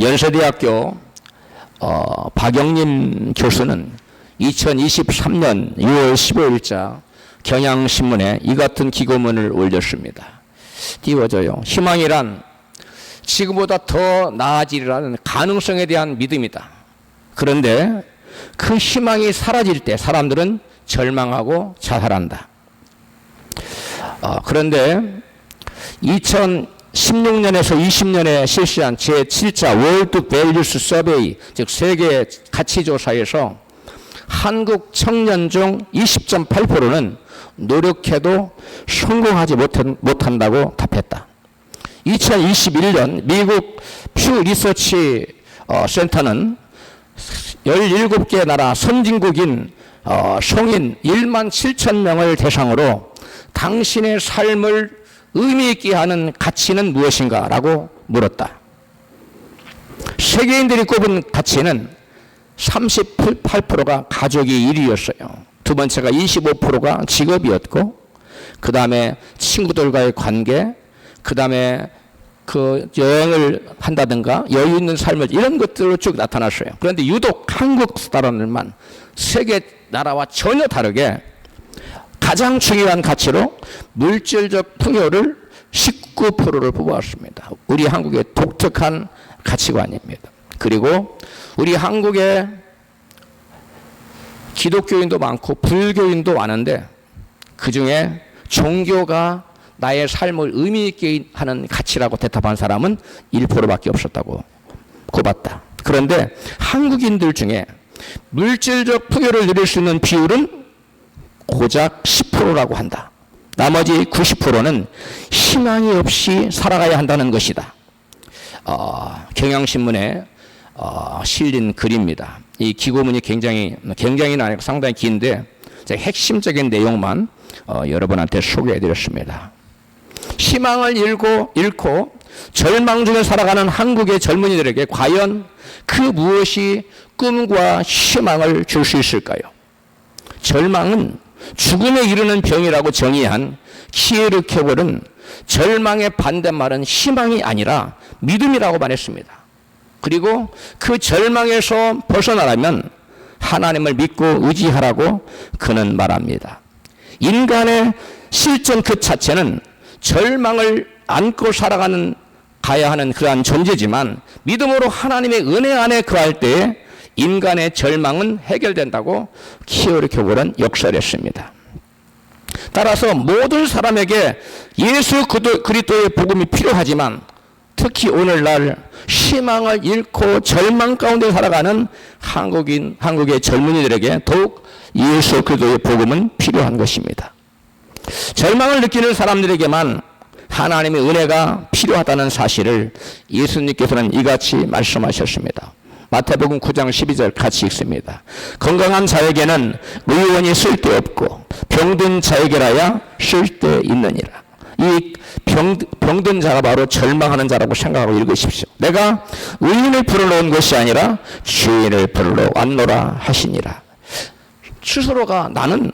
연세대학교 박영림 교수는 2023년 6월 15일자 경향신문에 이 같은 기고문을 올렸습니다. 띄워져요. 희망이란 지금보다 더 나아지리라는 가능성에 대한 믿음이다. 그런데 그 희망이 사라질 때 사람들은 절망하고 자살한다. 그런데 2016년에서 20년에 실시한 제7차 월드 밸류스 서베이, 즉 세계 가치조사에서 한국 청년 중 20.8%는 노력해도 성공하지 못한다고 답했다. 2021년 미국 퓨 리서치 센터는 17개 나라 선진국인 성인 1만 7천 명을 대상으로 당신의 삶을 의미 있게 하는 가치는 무엇인가 라고 물었다. 세계인들이 꼽은 가치는 38%가 가족이 1위였어요. 두 번째가 25%가 직업이었고, 그 다음에 친구들과의 관계, 그 다음에 그 여행을 한다든가 여유 있는 삶을, 이런 것들로 쭉 나타났어요. 그런데 유독 한국 사람들만 세계 나라와 전혀 다르게 가장 중요한 가치로 물질적 풍요를 19%를 뽑아왔습니다. 우리 한국의 독특한 가치관입니다. 그리고 우리 한국에 기독교인도 많고 불교인도 많은데 그 중에 종교가 나의 삶을 의미 있게 하는 가치라고 대답한 사람은 1%밖에 없었다고 꼽았다. 그런데 한국인들 중에 물질적 풍요를 누릴 수 있는 비율은 고작 10%라고 한다. 나머지 90%는 희망이 없이 살아가야 한다는 것이다. 경향신문에 실린 글입니다. 이 기고문이 굉장히는 아니고 상당히 긴데 핵심적인 내용만 여러분한테 소개해드렸습니다. 희망을 잃고 절망 중에 살아가는 한국의 젊은이들에게 과연 그 무엇이 꿈과 희망을 줄 수 있을까요? 절망은 죽음에 이르는 병이라고 정의한 키에르케고르는 절망의 반대말은 희망이 아니라 믿음이라고 말했습니다. 그리고 그 절망에서 벗어나려면 하나님을 믿고 의지하라고 그는 말합니다. 인간의 실존 그 자체는 절망을 안고 가야 하는 그러한 존재지만 믿음으로 하나님의 은혜 안에 거할 때에 인간의 절망은 해결된다고 키에르케고르는 역설했습니다. 따라서 모든 사람에게 예수 그리스도의 복음이 필요하지만 특히 오늘날 희망을 잃고 절망 가운데 살아가는 한국의 젊은이들에게 더욱 예수 그리스도의 복음은 필요한 것입니다. 절망을 느끼는 사람들에게만 하나님의 은혜가 필요하다는 사실을 예수님께서는 이같이 말씀하셨습니다. 마태복음 9장 12절 같이 읽습니다. 건강한 자에게는 의원이 쓸데없고 병든 자에게라야 쓸데있느니라. 이 병든 자가 바로 절망하는 자라고 생각하고 읽으십시오. 내가 의인을 부르러 온 것이 아니라 죄인을 부르러 왔노라 하시니라. 스스로가 나는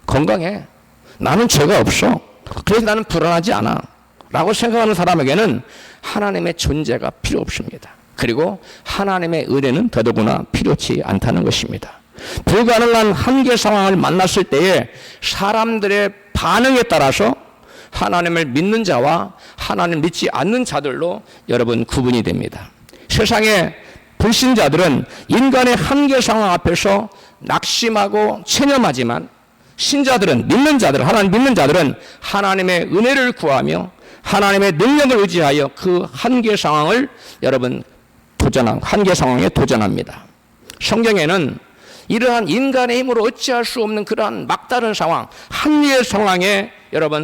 건강해, 나는 죄가 없어, 그래서 나는 불안하지 않아 라고 생각하는 사람에게는 하나님의 존재가 필요 없습니다. 그리고 하나님의 은혜는 더더구나 필요치 않다는 것입니다. 불가능한 한계 상황을 만났을 때에 사람들의 반응에 따라서 하나님을 믿는 자와 하나님을 믿지 않는 자들로 여러분 구분이 됩니다. 세상의 불신자들은 인간의 한계 상황 앞에서 낙심하고 체념하지만 신자들은, 하나님 믿는 자들은 하나님의 은혜를 구하며 하나님의 능력을 의지하여 그 한계 상황을 한계 상황에 도전합니다. 성경에는 이러한 인간의 힘으로 어찌할 수 없는 그러한 막다른 상황, 한계의 상황에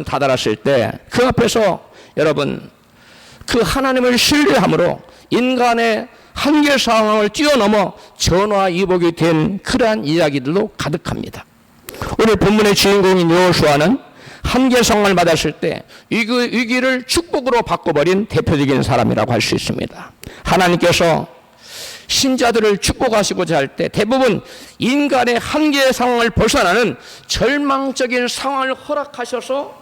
다다랐을 때 그 앞에서 그 하나님을 신뢰함으로 인간의 한계 상황을 뛰어넘어 전화위복이 된 그러한 이야기들로 가득합니다. 오늘 본문의 주인공인 여호수아는 한계 상황을 받았을 때 위기를 축복으로 바꿔버린 대표적인 사람이라고 할 수 있습니다. 하나님께서 신자들을 축복하시고자 할 때 대부분 인간의 한계 상황을 벗어나는 절망적인 상황을 허락하셔서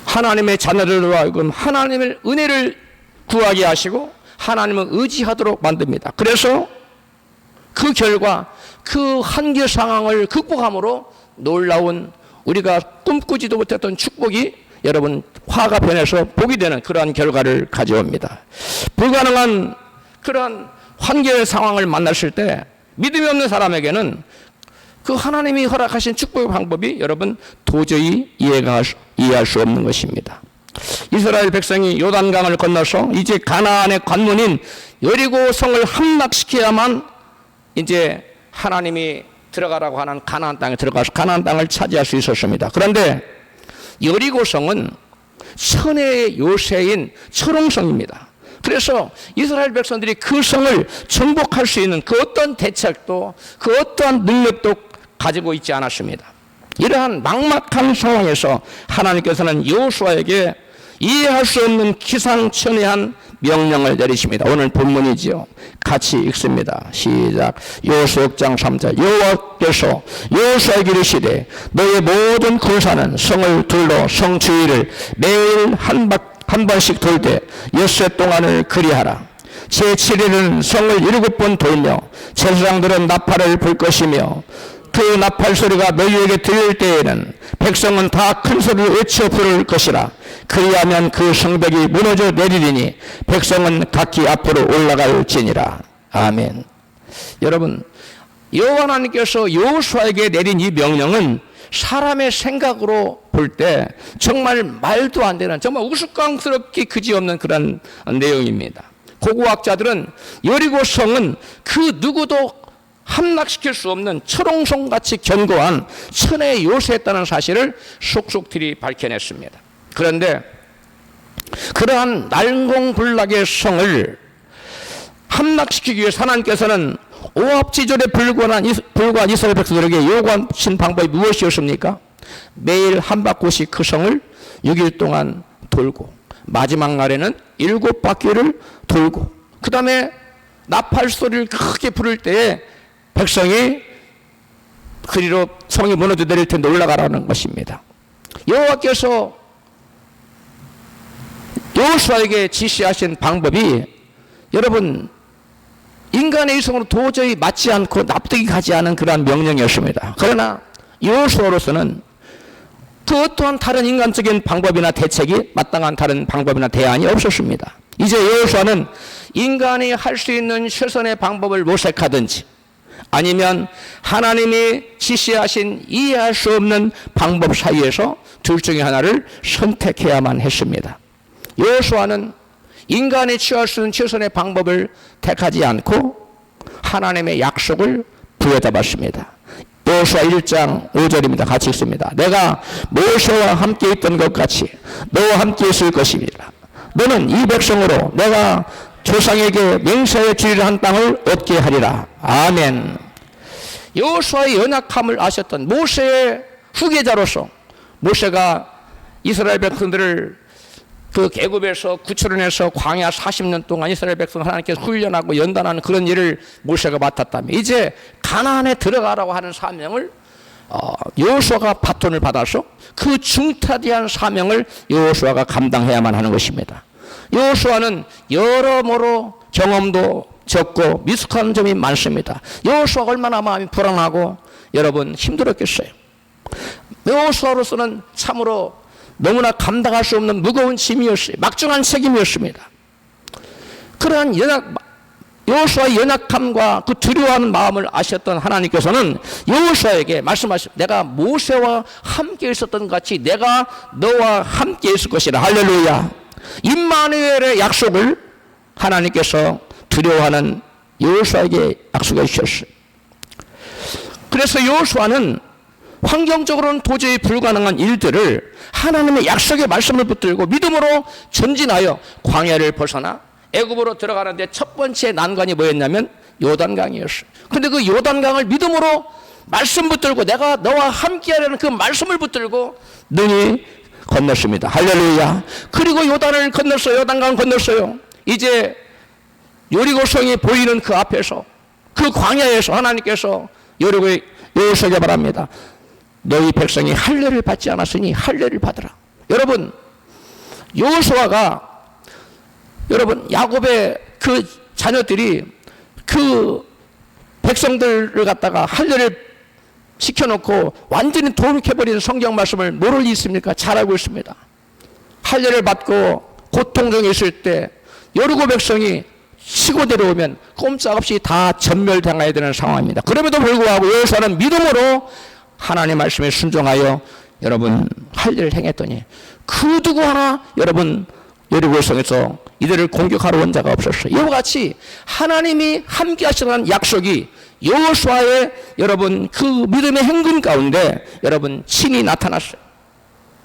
하나님의 자녀들로 하여금 하나님의 은혜를 구하게 하시고 하나님을 의지하도록 만듭니다. 그래서 그 결과 그 한계 상황을 극복함으로 놀라운 우리가 꿈꾸지도 못했던 축복이 여러분 화가 변해서 복이 되는 그러한 결과를 가져옵니다. 불가능한 그러한 한계 상황을 만났을 때 믿음이 없는 사람에게는 그 하나님이 허락하신 축복의 방법이 여러분 도저히 이해할 수 없는 것입니다. 이스라엘 백성이 요단강을 건너서 이제 가나안의 관문인 여리고 성을 함락시켜야만 이제 하나님이 들어가라고 하는 가나안 땅에 들어가서 가나안 땅을 차지할 수 있었습니다. 그런데 여리고 성은 천혜의 요새인 철옹성입니다. 그래서 이스라엘 백성들이 그 성을 정복할 수 있는 그 어떤 대책도 그 어떠한 능력도 가지고 있지 않았습니다. 이러한 막막한 상황에서 하나님께서는 여호수아에게 이해할 수 없는 기상천외한 명령을 내리십니다. 오늘 본문이지요. 같이 읽습니다. 시작. 여호수아 6장 3절. 여호와께서 여호수아에게 이르시되 너의 모든 군사는 성을 둘러 성 주위를 매일 한 번씩 돌되 엿새 동안을 그리하라. 제7일은 성을 7번 돌며 제사장들은 나팔을 불 것이며 그 나팔 소리가 너희에게 들릴 때에는 백성은 다 큰 소리로 외쳐 부를 것이라. 그리하면 그 성벽이 무너져 내리리니 백성은 각기 앞으로 올라갈지니라. 아멘. 여러분, 여호와 하나님께서 여호수아에게 내린 이 명령은 사람의 생각으로 볼 때 정말 말도 안 되는 정말 우스꽝스럽게 그지없는 그런 내용입니다. 고고학자들은 여리고 성은 그 누구도 함락시킬 수 없는 철옹성같이 견고한 천혜의 요새였다는 사실을 속속들이 밝혀냈습니다. 그런데 그러한 난공불락의 성을 함락시키기 위해 하나님께서는 오합지졸에 불과한 이스라엘 백성들에게 요구하신 방법이 무엇이었습니까? 매일 한 바퀴씩 그 성을 6일 동안 돌고 마지막 날에는 7바퀴를 돌고 그 다음에 나팔 소리를 크게 부를 때에 백성이 그리로 성이 무너져 내릴 텐데 올라가라는 것입니다. 여호와께서 여호수아에게 지시하신 방법이 여러분 인간의 이성으로 도저히 맞지 않고 납득이 가지 않은 그러한 명령이었습니다. 그러나 여호수아로서는 그 어떠한 다른 인간적인 방법이나 대책이 마땅한 다른 방법이나 대안이 없었습니다. 이제 여호수아는 인간이 할 수 있는 최선의 방법을 모색하든지 아니면 하나님이 지시하신 이해할 수 없는 방법 사이에서 둘 중에 하나를 선택해야만 했습니다. 여호수아는 인간이 취할 수 있는 최선의 방법을 택하지 않고 하나님의 약속을 부여잡았습니다. 여호수아 1장 5절입니다. 같이 읽습니다. 내가 모세와 함께 있던 것 같이 너와 함께 있을 것입니다. 너는 이 백성으로 내가 조상에게 맹세해 주리라 한 땅을 얻게 하리라. 아멘. 여호수아의 연약함을 아셨던 모세의 후계자로서 모세가 이스라엘 백성들을 그 계급에서 구출해내서 광야 40년 동안 이스라엘 백성 하나님께서 훈련하고 연단하는 그런 일을 모세가 맡았다면 이제 가나안에 들어가라고 하는 사명을 여호수아가 바톤을 받아서 그 중타대한 사명을 여호수아가 감당해야만 하는 것입니다. 여호수아는 여러모로 경험도 적고 미숙한 점이 많습니다. 여호수아가 얼마나 마음이 불안하고 여러분 힘들었겠어요. 여호수아로서는 참으로 너무나 감당할 수 없는 무거운 짐이었어요. 막중한 책임이었습니다. 그러한 여호수아의 연약함과 그 두려워하는 마음을 아셨던 하나님께서는 여호수아에게 말씀하셨습니다. 내가 모세와 함께 있었던 것 같이 내가 너와 함께 있을 것이라. 할렐루야. 임마누엘의 약속을 하나님께서 두려워하는 여호수아에게 약속해 주셨어요. 그래서 여호수아는 환경적으로는 도저히 불가능한 일들을 하나님의 약속의 말씀을 붙들고 믿음으로 전진하여 광야를 벗어나 애굽으로 들어가는데 첫 번째 난관이 뭐였냐면 요단강이었어요. 근데 그 요단강을 믿음으로 말씀 붙들고 내가 너와 함께하려는 그 말씀을 붙들고 능히 건넜습니다. 할렐루야. 그리고 요단을 건넜어요. 요단강을 건넜어요. 이제 여리고성이 보이는 그 앞에서 그 광야에서 하나님께서 여호수아에게 바랍니다. 너희 백성이 할례를 받지 않았으니 할례를 받으라. 여러분, 여호수아가 여러분 야곱의 그 자녀들이 그 백성들을 갖다가 할례를 시켜놓고 완전히 도둑해버리는 성경 말씀을 모를 리 있습니까? 잘 알고 있습니다. 할례를 받고 고통 중에 있을 때 여리고 백성이 치고 내려오면 꼼짝없이 다 전멸당해야 되는 상황입니다. 그럼에도 불구하고 여호수아는 믿음으로 하나님 말씀에 순종하여 여러분 할례를 행했더니 그 누구 하나 여러분 여리고 성에서 이들을 공격하러 온 자가 없었어요. 이와 같이 하나님이 함께 하시라는 약속이 여호수아의 여러분 그 믿음의 행군 가운데 여러분 친히 나타났어요.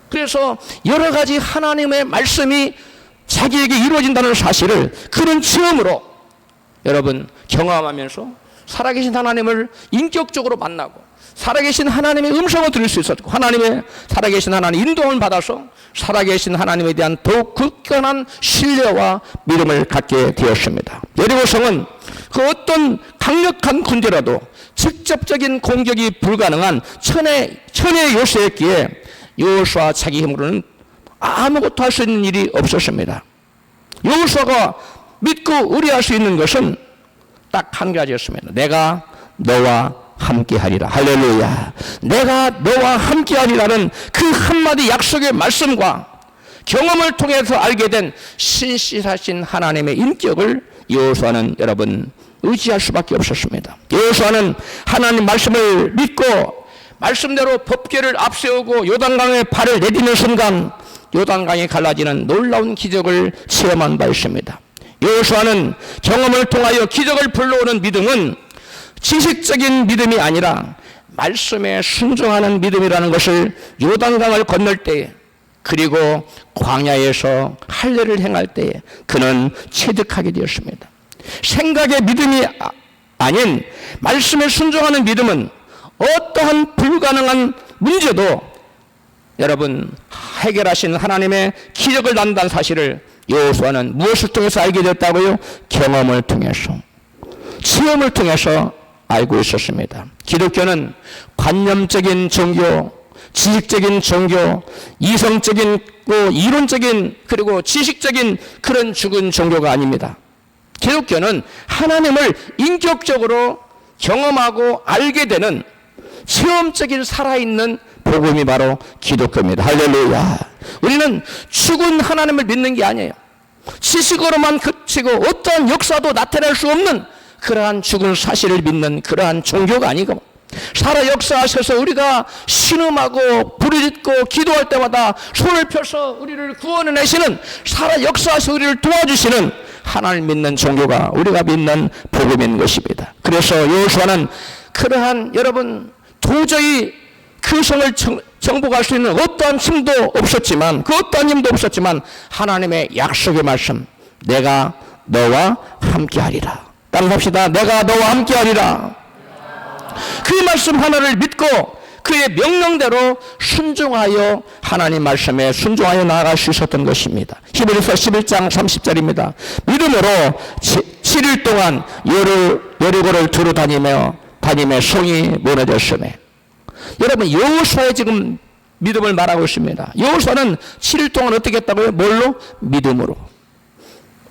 그래서 여러 가지 하나님의 말씀이 자기에게 이루어진다는 사실을 그런 체험으로 여러분 경험하면서 살아계신 하나님을 인격적으로 만나고 살아계신 하나님의 음성을 들을 수 있었고 하나님의 살아계신 하나님 인도를 받아서 살아계신 하나님에 대한 더욱 굳건한 신뢰와 믿음을 갖게 되었습니다. 여리고성은 그 어떤 강력한 군대라도 직접적인 공격이 불가능한 천의 요새였기에 여호수아 자기 힘으로는 아무것도 할 수 있는 일이 없었습니다. 여호수아가 믿고 의뢰할 수 있는 것은 딱 한 가지였습니다. 내가 너와 함께하리라. 할렐루야. 내가 너와 함께하리라는 그 한마디 약속의 말씀과 경험을 통해서 알게 된 신실하신 하나님의 인격을 여호수아는 여러분 의지할 수밖에 없었습니다. 여호수아는 하나님 말씀을 믿고 말씀대로 법궤를 앞세우고 요단강에 발을 내딛는 순간 요단강이 갈라지는 놀라운 기적을 체험한 바 있습니다. 여호수아는 경험을 통하여 기적을 불러오는 믿음은 지식적인 믿음이 아니라 말씀에 순종하는 믿음이라는 것을 요단강을 건널 때 그리고 광야에서 할례를 행할 때 그는 체득하게 되었습니다. 생각의 믿음이 아닌 말씀에 순종하는 믿음은 어떠한 불가능한 문제도 여러분 해결하신 하나님의 기적을 난다는 사실을 여호수아는 무엇을 통해서 알게 됐다고요? 경험을 통해서, 체험을 통해서 알고 있었습니다. 기독교는 관념적인 종교, 지식적인 종교, 이성적인 이론적인 그리고 지식적인 그런 죽은 종교가 아닙니다. 기독교는 하나님을 인격적으로 경험하고 알게 되는 체험적인 살아있는 복음이 바로 기독교입니다. 할렐루야. 우리는 죽은 하나님을 믿는 게 아니에요. 지식으로만 그치고 어떠한 역사도 나타낼 수 없는 그러한 죽은 사실을 믿는 그러한 종교가 아니고 살아 역사하셔서 우리가 신음하고 부르짖고 기도할 때마다 손을 펴서 우리를 구원해내시는 살아 역사하셔서 우리를 도와주시는 하나님을 믿는 종교가 우리가 믿는 복음인 것입니다. 그래서 여호수아는 그러한 여러분 도저히 그 성을 정복할 수 있는 어떠한 힘도 없었지만 그 어떠한 힘도 없었지만 하나님의 약속의 말씀 내가 너와 함께하리라. 따라합시다. 내가 너와 함께하리라. 그 말씀 하나를 믿고 그의 명령대로 순종하여 하나님 말씀에 순종하여 나아갈 수 있었던 것입니다. 히브리서 11장 30절입니다. 믿음으로 7일 동안 여리고를 두루 다니며 성이 무너졌으며 여러분 여호수아의 지금 믿음을 말하고 있습니다. 여호수아는 7일 동안 어떻게 했다고요? 뭘로? 믿음으로.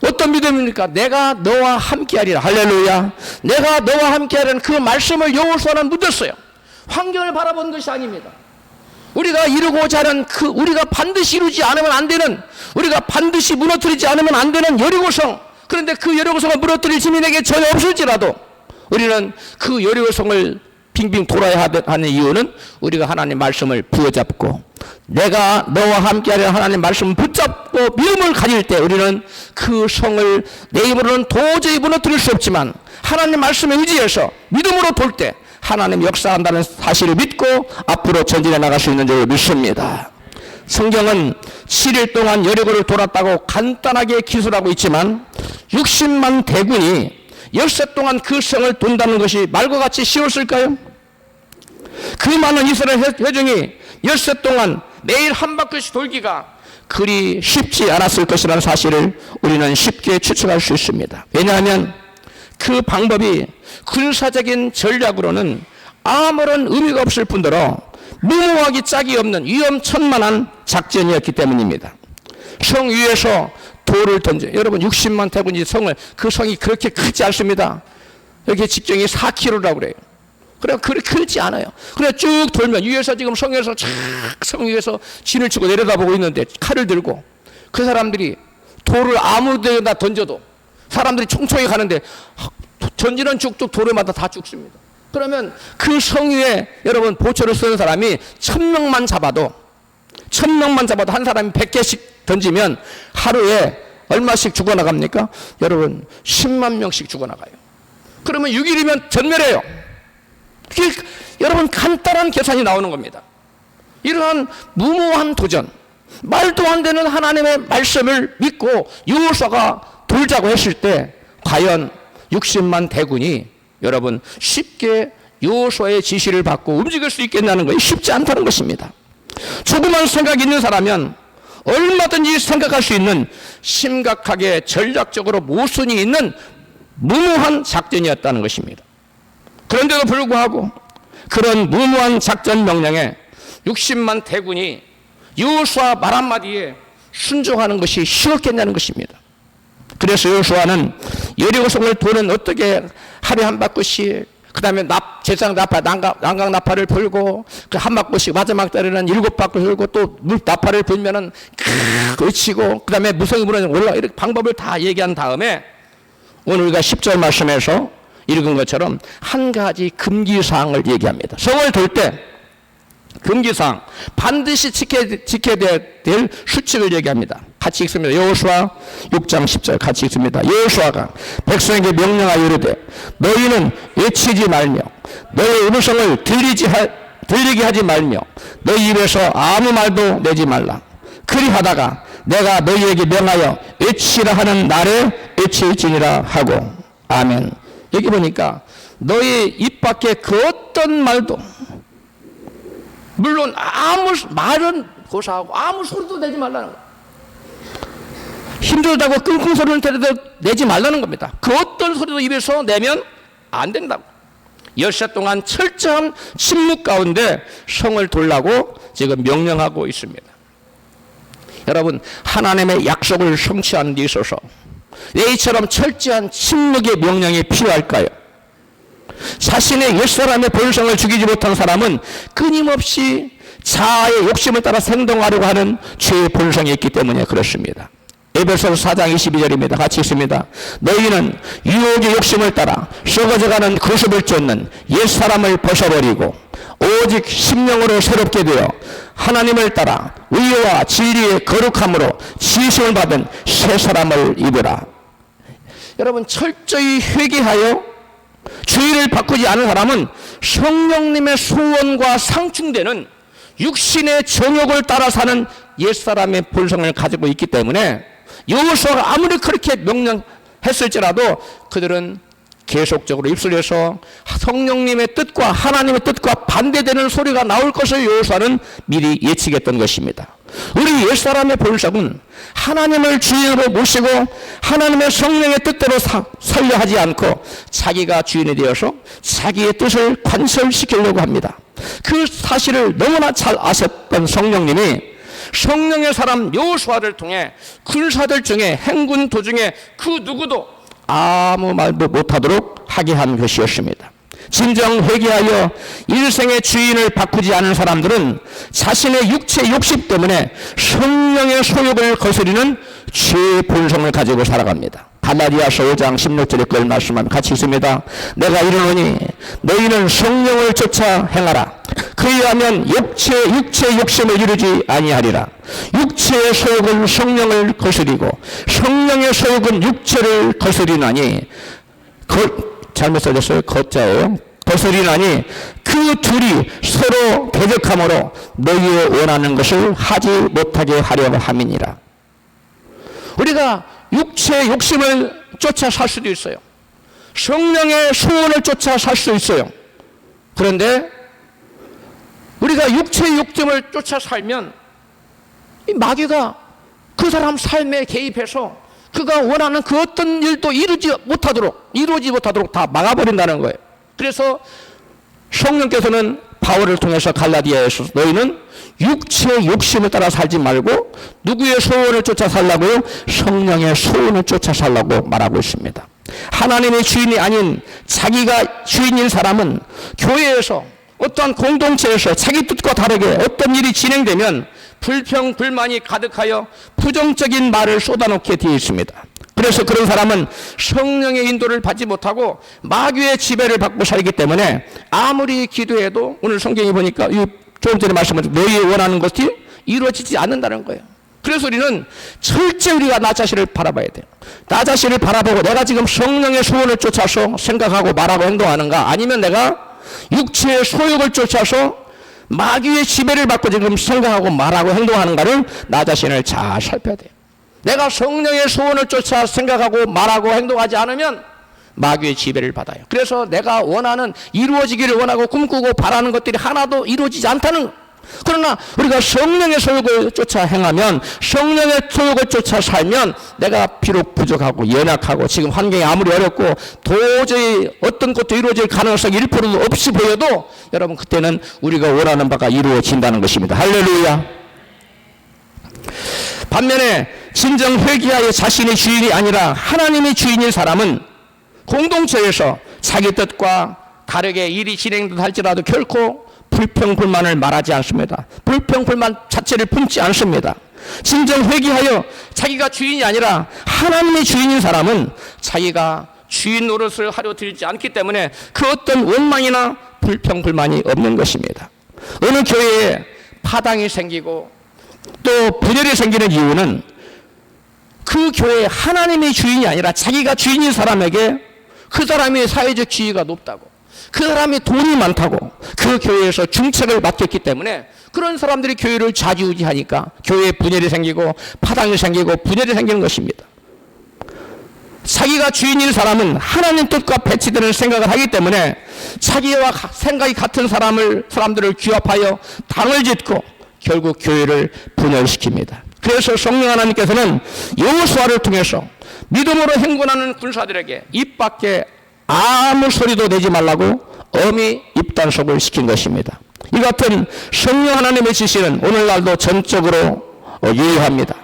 어떤 믿음입니까? 내가 너와 함께하리라. 할렐루야. 내가 너와 함께하리라는 그 말씀을 여호수아는 믿었어요. 환경을 바라본 것이 아닙니다. 우리가 이루고자 하는 우리가 반드시 이루지 않으면 안 되는 우리가 반드시 무너뜨리지 않으면 안 되는 여리고성, 그런데 그 여리고성을 무너뜨릴 시민에게 전혀 없을지라도 우리는 그 여리고성을 빙빙 돌아야 하는 이유는 우리가 하나님 말씀을 부여잡고 내가 너와 함께하리라 하나님 말씀을 붙잡고 믿음을 가질 때 우리는 그 성을 내 힘으로는 도저히 무너뜨릴 수 없지만 하나님 말씀에 의지해서 믿음으로 돌 때 하나님 역사한다는 사실을 믿고 앞으로 전진해 나갈 수 있는 줄 믿습니다. 성경은 7일 동안 여리고를 돌았다고 간단하게 기술하고 있지만 60만 대군이 엿새 동안 그 성을 돈다는 것이 말과 같이 쉬웠을까요? 그 많은 이스라엘 회중이 엿새 동안 매일 한 바퀴씩 돌기가 그리 쉽지 않았을 것이라는 사실을 우리는 쉽게 추측할 수 있습니다. 왜냐하면 그 방법이 군사적인 전략으로는 아무런 의미가 없을 뿐더러 무모하기 짝이 없는 위험천만한 작전이었기 때문입니다. 성 위에서 돌을 던져. 여러분 60만 태군이 성을, 그 성이 그렇게 크지 않습니다. 여기 직경이 4km라고 그래요. 그래 그렇게 크지 않아요. 그래 쭉 돌면 위에서 지금 성에서 성 위에서 진을 치고 내려다보고 있는데 칼을 들고 그 사람들이 돌을 아무 데나 던져도 사람들이 총총히 가는데 전지는 쭉쭉 돌에마다 다 죽습니다. 그러면 그 성 위에 여러분 보초를 쓰는 사람이 1000명만 잡아도 한 사람이 100개씩 던지면 하루에 얼마씩 죽어나갑니까? 여러분 10만 명씩 죽어나가요. 그러면 6일이면 전멸해요. 그게 여러분 간단한 계산이 나오는 겁니다. 이러한 무모한 도전, 말도 안 되는 하나님의 말씀을 믿고 여호수아가 돌자고 했을 때 과연 60만 대군이 여러분 쉽게 여호수아의 지시를 받고 움직일 수 있겠냐는 것이 쉽지 않다는 것입니다. 조그만 생각이 있는 사람은 얼마든지 생각할 수 있는 심각하게 전략적으로 모순이 있는 무모한 작전이었다는 것입니다. 그런데도 불구하고 그런 무모한 작전 명령에 60만 대군이 여호수아 말 한마디에 순종하는 것이 쉬웠겠냐는 것입니다. 그래서 여호수아는 여리고성을 도는 어떻게 하루에 한 바퀴씩, 그 다음에 제상 나파, 난강 나파를 불고 그 한 바퀴씩 마지막 달에는 7바퀴 불고 또 물 나파를 불면은 외치고 그 다음에 무성이 불어는 올라, 이렇게 방법을 다 얘기한 다음에 오늘 우리가 10절 말씀에서 읽은 것처럼 한 가지 금기사항을 얘기합니다. 성을 돌 때 금기사항, 반드시 지켜야 될 수칙을 얘기합니다. 같이 읽습니다. 여호수아 6장 10절 같이 읽습니다. 여호수아가 백성에게 명령하여 이르되 너희는 외치지 말며 너희 음성을 들리게 하지 말며 너희 입에서 아무 말도 내지 말라. 그리하다가 내가 너희에게 명하여 외치라 하는 날에 외칠지니라 하고. 아멘. 여기 보니까 너희 입 밖에 그 어떤 말도, 물론 아무 말은 고사하고 아무 소리도 내지 말라는 거예요. 힘들다고 끙끙 소리를 내지 말라는 겁니다. 그 어떤 소리도 입에서 내면 안 된다고. 열세 동안 철저한 침묵 가운데 성을 돌라고 지금 명령하고 있습니다. 여러분, 하나님의 약속을 성취하는 데 있어서 왜 이처럼 철저한 침묵의 명령이 필요할까요? 자신의 옛사람의 본성을 죽이지 못한 사람은 끊임없이 자아의 욕심을 따라 행동하려고 하는 죄의 본성이 있기 때문에 그렇습니다. 에베소서 4장 22절입니다. 같이 읽습니다. 너희는 유혹의 욕심을 따라 썩어져가는 구습을 쫓는 옛사람을 벗어버리고 오직 심령으로 새롭게 되어 하나님을 따라 의와 진리의 거룩함으로 지으심을 받은 새 사람을 입으라. 여러분, 철저히 회개하여 주의를 바꾸지 않은 사람은 성령님의 소원과 상충되는 육신의 정욕을 따라 사는 옛사람의 본성을 가지고 있기 때문에 여호수아가 아무리 그렇게 명령했을지라도 그들은 계속적으로 입술에서 성령님의 뜻과 하나님의 뜻과 반대되는 소리가 나올 것을 여호수아는 미리 예측했던 것입니다. 우리 옛사람의 본성은 하나님을 주인으로 모시고 하나님의 성령의 뜻대로 살려 하지 않고 자기가 주인이 되어서 자기의 뜻을 관철시키려고 합니다. 그 사실을 너무나 잘 아셨던 성령님이 성령의 사람 여호수아를 통해 군사들 중에 행군 도중에 그 누구도 아무 말도 못하도록 하게 한 것이었습니다. 진정 회개하여 일생의 주인을 바꾸지 않은 사람들은 자신의 육체 욕심 때문에 성령의 소욕을 거스리는 죄의 본성을 가지고 살아갑니다. 갈라디아서 5장 16절에 그걸 말씀하면 같이 있습니다. 내가 이르노니 너희는 성령을 쫓아 행하라. 그리하면 육체의 욕심을 이루지 아니하리라. 육체의 소욕은 성령을 거스리고 성령의 소욕은 육체를 거스리나니 잘못 써졌어요. 거자예요. 거스리나니 그 둘이 서로 대적함으로 너희의 원하는 것을 하지 못하게 하려 함이니라. 우리가 육체의 욕심을 쫓아 살 수도 있어요. 성령의 소원을 쫓아 살 수 있어요. 그런데 우리가 육체의 욕심을 쫓아 살면 이 마귀가 그 사람 삶에 개입해서 그가 원하는 그 어떤 일도 이루지 못하도록 다 막아버린다는 거예요. 그래서 성령께서는 바울을 통해서 갈라디아에서 너희는 육체의 욕심을 따라 살지 말고 누구의 소원을 쫓아 살라고요? 성령의 소원을 쫓아 살라고 말하고 있습니다. 하나님의 주인이 아닌 자기가 주인인 사람은 교회에서 어떠한 공동체에서 자기 뜻과 다르게 어떤 일이 진행되면 불평, 불만이 가득하여 부정적인 말을 쏟아놓게 되어 있습니다. 그래서 그런 사람은 성령의 인도를 받지 못하고 마귀의 지배를 받고 살기 때문에 아무리 기도해도 오늘 성경에 보니까 조금 전에 말씀하신 너희 원하는 것이 이루어지지 않는다는 거예요. 그래서 우리는 철저히 우리가 나 자신을 바라봐야 돼요. 나 자신을 바라보고 내가 지금 성령의 소원을 쫓아서 생각하고 말하고 행동하는가, 아니면 내가 육체의 소욕을 쫓아서 마귀의 지배를 받고 지금 생각하고 말하고 행동하는가를 나 자신을 잘 살펴야 돼요. 내가 성령의 소원을 쫓아 생각하고 말하고 행동하지 않으면 마귀의 지배를 받아요. 그래서 내가 원하는, 이루어지기를 원하고 꿈꾸고 바라는 것들이 하나도 이루어지지 않다는 거예요. 그러나 우리가 성령의 소욕을 쫓아 행하면, 성령의 소욕을 쫓아 살면 내가 비록 부족하고 연약하고 지금 환경이 아무리 어렵고 도저히 어떤 것도 이루어질 가능성이 1%도 없이 보여도 여러분 그때는 우리가 원하는 바가 이루어진다는 것입니다. 할렐루야. 반면에 진정 회개하여 자신의 주인이 아니라 하나님의 주인인 사람은 공동체에서 자기 뜻과 다르게 일이 진행할지라도 결코 불평불만을 말하지 않습니다. 불평불만 자체를 품지 않습니다. 진정 회개하여 자기가 주인이 아니라 하나님의 주인인 사람은 자기가 주인 노릇을 하려 들지 않기 때문에 그 어떤 원망이나 불평불만이 없는 것입니다. 어느 교회에 파당이 생기고 또 분열이 생기는 이유는 그 교회에 하나님의 주인이 아니라 자기가 주인인 사람에게 그 사람의 사회적 지위가 높다고, 그 사람이 돈이 많다고 그 교회에서 중책을 맡겼기 때문에 그런 사람들이 교회를 좌지우지하니까 교회에 분열이 생기고 파당이 생기고 분열이 생기는 것입니다. 자기가 주인인 사람은 하나님 뜻과 배치되는 생각을 하기 때문에 자기와 생각이 같은 사람들을 규합하여 당을 짓고 결국 교회를 분열시킵니다. 그래서 성령 하나님께서는 여호수아를 통해서 믿음으로 행군하는 군사들에게 입 밖에 아무 소리도 내지 말라고 엄히 입단속을 시킨 것입니다. 이 같은 성령 하나님의 지시는 오늘날도 전적으로 유효합니다.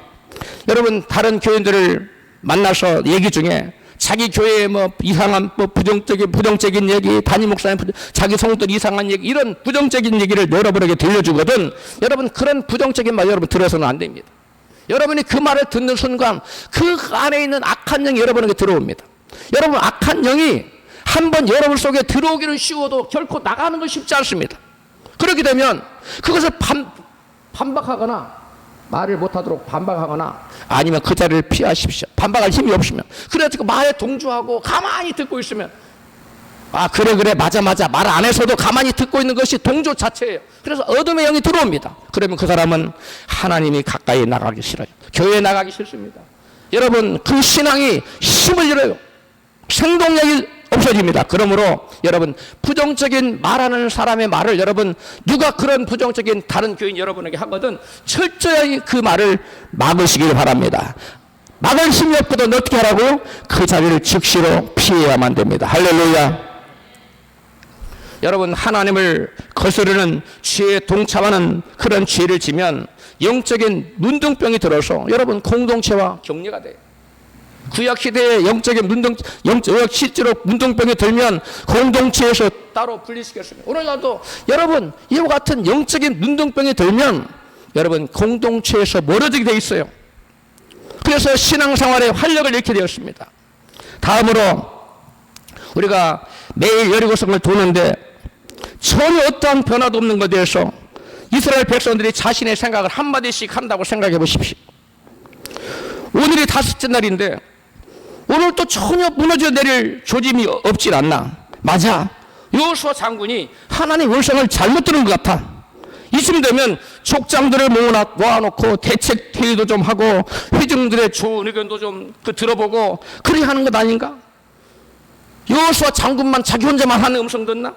여러분, 다른 교인들을 만나서 얘기 중에 자기 교회에 뭐 이상한 부정적인 얘기, 담임 목사님 자기 성도들 이상한 얘기, 이런 부정적인 얘기를 여러분에게 들려주거든. 여러분, 그런 부정적인 말 여러분 들어서는 안 됩니다. 여러분이 그 말을 듣는 순간 그 안에 있는 악한 영이 여러분에게 들어옵니다. 여러분, 악한 영이 한번 여러분 속에 들어오기는 쉬워도 결코 나가는 건 쉽지 않습니다. 그렇게 되면 그것을 반박하거나 말을 못하도록 반박하거나 아니면 그 자리를 피하십시오. 반박할 힘이 없으면. 그래서 말에 동조하고 가만히 듣고 있으면 그래 맞아 말 안 해서도 가만히 듣고 있는 것이 동조 자체예요. 그래서 어둠의 영이 들어옵니다. 그러면 그 사람은 하나님이 가까이 나가기 싫어요. 교회에 나가기 싫습니다. 여러분, 그 신앙이 힘을 잃어요. 생동력이 없어집니다. 그러므로 여러분, 부정적인 말하는 사람의 말을 여러분, 누가 그런 부정적인 다른 교인 여러분에게 하거든 철저히 그 말을 막으시길 바랍니다. 막을 힘이 없거든 어떻게 하라고? 그 자리를 즉시로 피해야만 됩니다. 할렐루야. 여러분, 하나님을 거스르는 죄에 동참하는 그런 죄를 지면 영적인 문둥병이 들어서 여러분 공동체와 격려가 돼요. 구약시대에 실제로 문둥병이 들면 공동체에서 따로 분리시켰습니다. 오늘날도 여러분 이와 같은 영적인 문둥병이 들면 여러분 공동체에서 멀어지게 돼 있어요. 그래서 신앙생활에 활력을 잃게 되었습니다. 다음으로 우리가 매일 여리고성을 도는데 전혀 어떠한 변화도 없는 것에 대해서 이스라엘 백성들이 자신의 생각을 한마디씩 한다고 생각해 보십시오. 오늘이 5째 날인데 오늘 또 전혀 무너져 내릴 조짐이 없질 않나. 맞아, 여호수아 장군이 하나님 음성을 잘못 들은 것 같아. 이쯤 되면 족장들을 모아놓고 대책 회의도 좀 하고 회중들의 좋은 의견도 좀 들어보고 그렇게 하는 것 아닌가? 여호수아 장군만 자기 혼자만 하는 음성 듣나?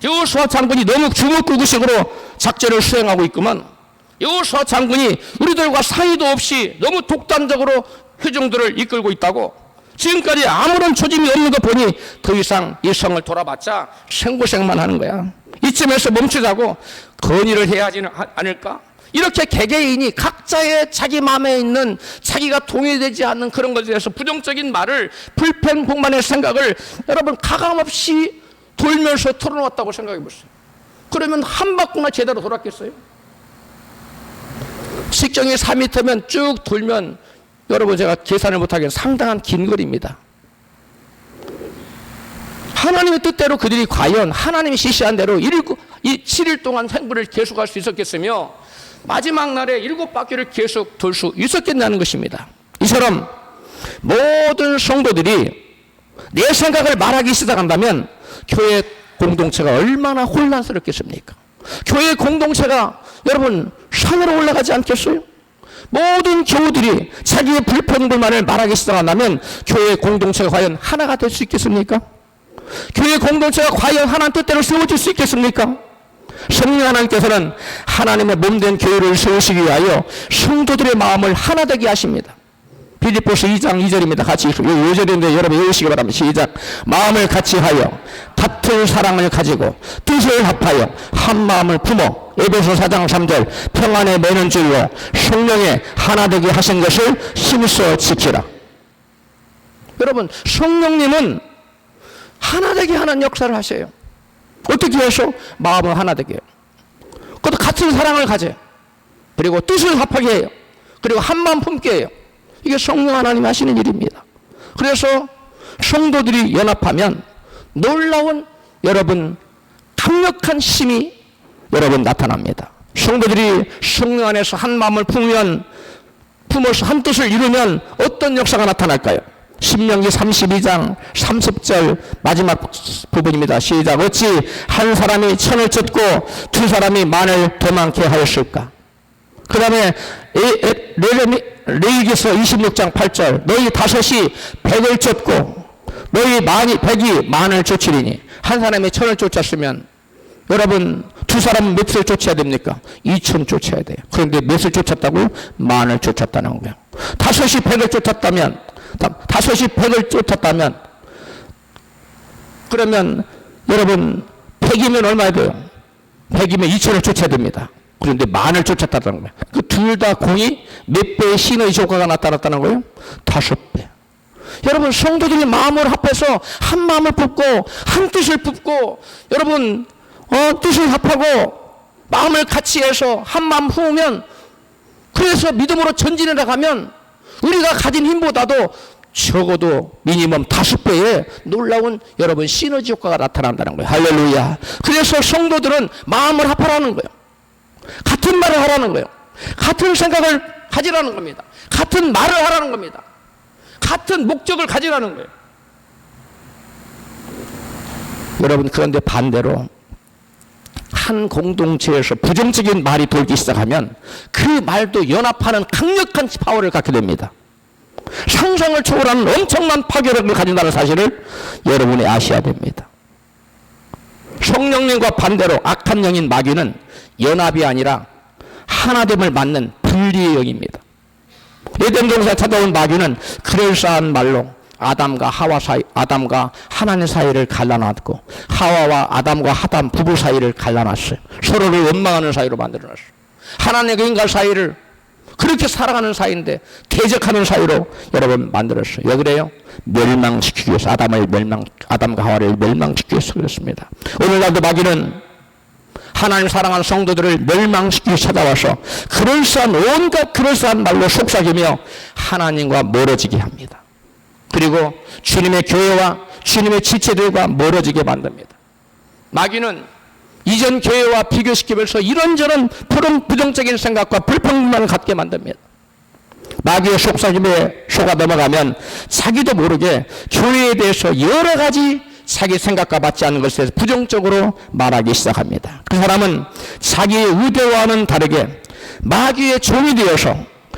여호수아 장군이 너무 주먹구구식으로 작전을 수행하고 있구만. 여호수아 장군이 우리들과 사이도 없이 너무 독단적으로 회중들을 이끌고 있다고. 지금까지 아무런 조짐이 없는 거 보니 더 이상 이 성을 돌아봤자 생고생만 하는 거야. 이쯤에서 멈추자고 건의를 해야 하지 않을까? 이렇게 개개인이 각자의 자기 마음에 있는 자기가 동의되지 않는 그런 것에 대해서 부정적인 말을, 불평불만의 생각을 여러분 가감없이 돌면서 털어놓았다고 생각해 보세요. 그러면 한 바퀴나 제대로 돌았겠어요? 직경이 4m면 쭉 돌면 여러분 제가 계산을 못하기엔 상당한 긴 거리입니다. 하나님의 뜻대로 그들이 과연 하나님이 지시한 대로 7일 동안 생부를 계속할 수 있었겠으며 마지막 날에 7바퀴를 계속 돌 수 있었겠냐는 것입니다. 이처럼 모든 성도들이 내 생각을 말하기 시작한다면 교회 공동체가 얼마나 혼란스럽겠습니까? 교회 공동체가 여러분 산으로 올라가지 않겠어요? 모든 교우들이 자기의 불평불만을 말하기 시작한다면 교회 공동체가 과연 하나가 될 수 있겠습니까? 교회 공동체가 과연 하나님 뜻대로 세워질 수 있겠습니까? 성령 하나님께서는 하나님의 몸된 교회를 세우시기 위하여 성도들의 마음을 하나 되게 하십니다. 빌립보서 2장 2절입니다. 같이 읽습니다. 5절인데 여러분 읽으시기 바랍니다. 시작. 마음을 같이 하여 같은 사랑을 가지고 뜻을 합하여 한 마음을 품어 에베소 4장 3절 평안에 매는 줄로 성령에 하나 되게 하신 것을 힘써 지키라. 여러분 성령님은 하나 되게 하는 역사를 하세요. 어떻게 해서 마음을 하나 되게 해요. 그것도 같은 사랑을 가져요. 그리고 뜻을 합하게 해요. 그리고 한 마음 품게 해요. 이게 성령 하나님이 하시는 일입니다. 그래서 성도들이 연합하면 놀라운 여러분 강력한 힘이 여러분 나타납니다. 성도들이 성령 안에서 한 마음을 품어서 한 뜻을 이루면 어떤 역사가 나타날까요? 신명기 32장 30절 마지막 부분입니다. 시작. 어찌 한 사람이 천을 쫓고 두 사람이 만을 더 많게 하였을까? 그 다음에 레위기서 26장 8절 너희 다섯이 백을 쫓고 너희 백이 만을 쫓으리니 한 사람이 천을 쫓았으면 여러분 두 사람은 몇을 쫓아야 됩니까? 2천 쫓아야 돼요. 그런데 몇을 쫓았다고? 만을 쫓았다는 거예요. 다섯이 백을 쫓았다면 그러면 여러분 100이면 얼마야 돼요? 100이면 2천을 쫓아야 됩니다. 그런데 만을 쫓았다는 거예요. 그 둘 다 공이 몇 배의 시너지 효과가 나타났다는 거예요? 5배. 여러분 성도들이 마음을 합해서 한 마음을 품고 한 뜻을 품고 여러분 뜻을 합하고 마음을 같이 해서 한 마음 품으면 그래서 믿음으로 전진해 나가면 우리가 가진 힘보다도 적어도 미니멈 5배의 놀라운 여러분 시너지 효과가 나타난다는 거예요. 할렐루야. 그래서 성도들은 마음을 합하라는 거예요. 같은 말을 하라는 거예요. 같은 생각을 가지라는 겁니다. 같은 말을 하라는 겁니다. 같은 목적을 가지라는 거예요. 여러분 그런데 반대로 한 공동체에서 부정적인 말이 돌기 시작하면 그 말도 연합하는 강력한 파워를 갖게 됩니다. 상상을 초월하는 엄청난 파괴력을 가진다는 사실을 여러분이 아셔야 됩니다. 성령님과 반대로 악한 영인 마귀는 연합이 아니라 하나됨을 맞는 분리의 영입니다. 에덴 동산에 찾아온 마귀는 그럴싸한 말로 아담과 하나님 사이를 갈라놨고 하와와 아담과 하담 부부 사이를 갈라놨어요. 서로를 원망하는 사이로 만들어놨어요. 하나님과 인간 사이를 그렇게 살아가는 사이인데 대적하는 사이로 여러분 만들었어요. 왜 그래요? 멸망시키기 위해서 아담과 하와를 멸망시키기 위해서 그렇습니다. 오늘날도 마귀는 하나님 사랑하는 성도들을 멸망시키기 찾아와서 온갖 그럴싸한 말로 속삭이며 하나님과 멀어지게 합니다. 그리고 주님의 교회와 주님의 지체들과 멀어지게 만듭니다. 마귀는 이전 교회와 비교시키면서 이런저런 부정적인 생각과 불평만을 갖게 만듭니다. 마귀의 속삭임에 속아 넘어가면 자기도 모르게 교회에 대해서 여러 가지 자기 생각과 맞지 않는 것에 대해서 부정적으로 말하기 시작합니다. 그 사람은 자기의 의도와는 다르게 마귀의 종이 되어서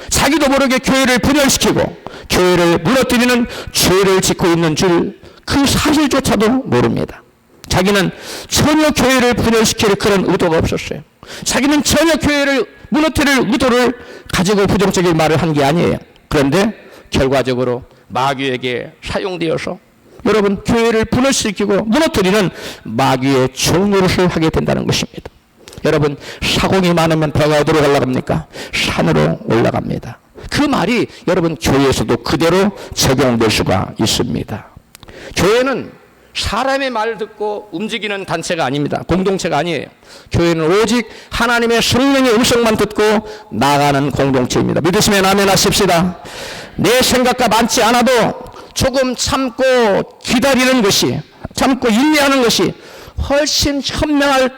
자기도 모르게 교회를 분열시키고 교회를 무너뜨리는 죄를 짓고 있는 줄 그 사실조차도 모릅니다. 자기는 전혀 교회를 분열시킬 그런 의도가 없었어요. 자기는 전혀 교회를 무너뜨릴 의도를 가지고 부정적인 말을 한 게 아니에요. 그런데 결과적으로 마귀에게 사용되어서 여러분 교회를 분열시키고 무너뜨리는 마귀의 종노릇을 하게 된다는 것입니다. 여러분 사공이 많으면 배가 어디로 올라갑니까? 산으로 올라갑니다. 그 말이 여러분 교회에서도 그대로 적용될 수가 있습니다. 교회는 사람의 말을 듣고 움직이는 단체가 아닙니다. 공동체가 아니에요. 교회는 오직 하나님의 성령의 음성만 듣고 나가는 공동체입니다. 믿으시면 아멘 하십시다. 내 생각과 맞지 않아도 조금 참고 기다리는 것이, 참고 인내하는 것이 훨씬 현명할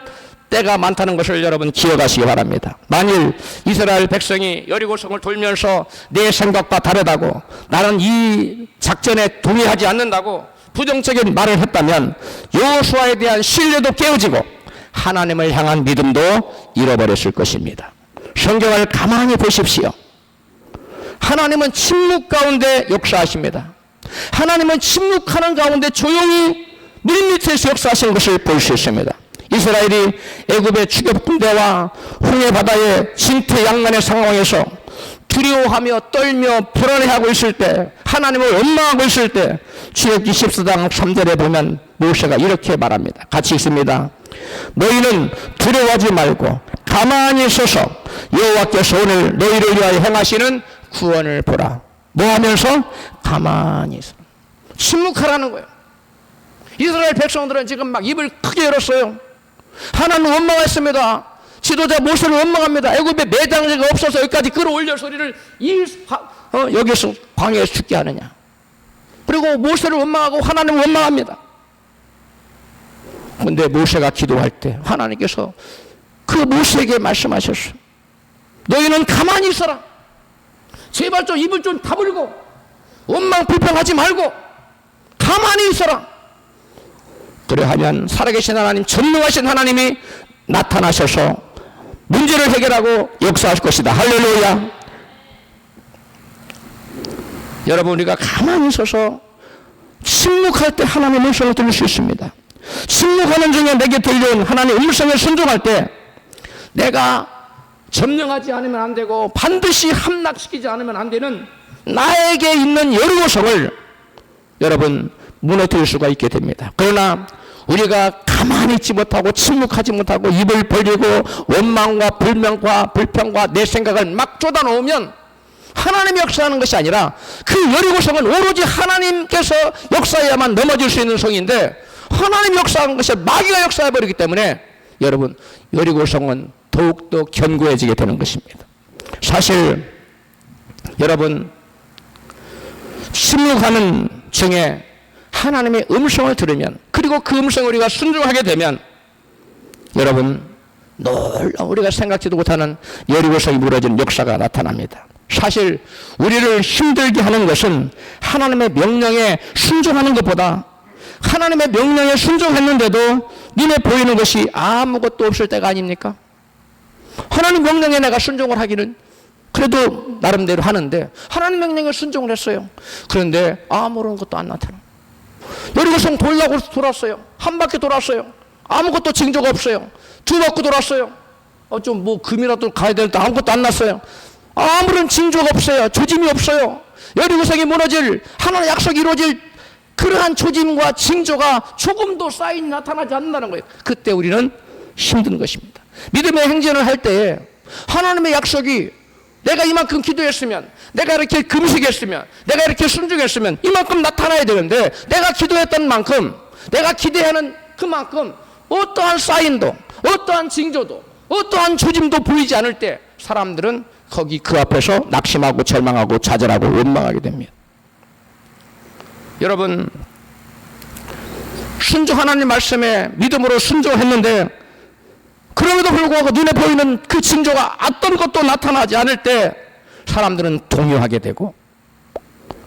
때가 많다는 것을 여러분 기억하시기 바랍니다. 만일 이스라엘 백성이 여리고성을 돌면서 내 생각과 다르다고, 나는 이 작전에 동의하지 않는다고 부정적인 말을 했다면 여호수아에 대한 신뢰도 깨어지고 하나님을 향한 믿음도 잃어버렸을 것입니다. 성경을 가만히 보십시오. 하나님은 침묵 가운데 역사하십니다. 하나님은 침묵하는 가운데 조용히 물밑에서 역사하시는 것을 볼 수 있습니다. 이스라엘이 애굽의 추격군대와 홍해 바다의 진퇴양난의 상황에서 두려워하며 떨며 불안해하고 있을 때, 하나님을 원망하고 있을 때 출애굽기 14장 3절에 보면 모세가 이렇게 말합니다. 같이 읽습니다. 너희는 두려워하지 말고 가만히 서서 여호와께서 오늘 너희를 위하여 행하시는 구원을 보라. 뭐 하면서? 가만히 있어. 침묵하라는 거예요. 이스라엘 백성들은 지금 막 입을 크게 열었어요. 하나님을 원망했습니다. 지도자 모세를 원망합니다. 애굽에 매장지가 없어서 여기까지 끌어올려 소리를 여기서 광야에서 죽게 하느냐. 그리고 모세를 원망하고 하나님을 원망합니다. 그런데 모세가 기도할 때 하나님께서 그 모세에게 말씀하셨어요. 너희는 가만히 있어라. 제발 좀 입을 좀 다물고 원망 불평하지 말고 가만히 있어라. 그래하면 살아계신 하나님, 전능하신 하나님이 나타나셔서 문제를 해결하고 역사할 것이다. 할렐루야. 여러분, 우리가 가만히 서서 침묵할 때 하나님의 음성을 들을 수 있습니다. 침묵하는 중에 내게 들려온 하나님의 음성에 순종할 때 내가 점령하지 않으면 안 되고 반드시 함락시키지 않으면 안 되는 나에게 있는 여리고성을 여러분 무너뜨릴 수가 있게 됩니다. 그러나 우리가 가만히 있지 못하고 침묵하지 못하고 입을 벌리고 원망과 불평과 내 생각을 막 쏟아놓으면 하나님이 역사하는 것이 아니라 그 여리고성은 오로지 하나님께서 역사해야만 넘어질 수 있는 성인데 하나님 역사하는 것이 마귀가 역사해버리기 때문에 여러분 여리고성은 더욱더 견고해지게 되는 것입니다. 사실 여러분 침묵하는 중에 하나님의 음성을 들으면, 그리고 그 음성을 우리가 순종하게 되면 여러분 놀라운 우리가 생각지도 못하는 여리고성이 무너지는 역사가 나타납니다. 사실 우리를 힘들게 하는 것은 하나님의 명령에 순종하는 것보다 하나님의 명령에 순종했는데도 눈에 보이는 것이 아무것도 없을 때가 아닙니까? 하나님 명령에 내가 순종을 하기는 그래도 나름대로 하는데 하나님 명령에 순종을 했어요. 그런데 아무런 것도 안 나타나. 여리고성 돌라고 돌았어요. 한 바퀴 돌았어요. 아무것도 징조가 없어요. 두 바퀴 돌았어요. 좀 뭐 금이라도 가야 되는데 아무것도 안 났어요. 아무런 징조가 없어요. 조짐이 없어요. 여리고성이 무너질, 하나님의 약속이 이루어질 그러한 조짐과 징조가 조금도 사인이 나타나지 않는다는 거예요. 그때 우리는 힘든 것입니다. 믿음의 행진을 할 때에 하나님의 약속이 내가 이만큼 기도했으면, 내가 이렇게 금식했으면, 내가 이렇게 순종했으면 이만큼 나타나야 되는데 내가 기도했던 만큼, 내가 기대하는 그만큼 어떠한 사인도, 어떠한 징조도, 어떠한 조짐도 보이지 않을 때 사람들은 거기 그 앞에서 낙심하고 절망하고 좌절하고 원망하게 됩니다. 여러분, 하나님 말씀에 믿음으로 순종했는데 그럼에도 불구하고 눈에 보이는 그 징조가 어떤 것도 나타나지 않을 때 사람들은 동요하게 되고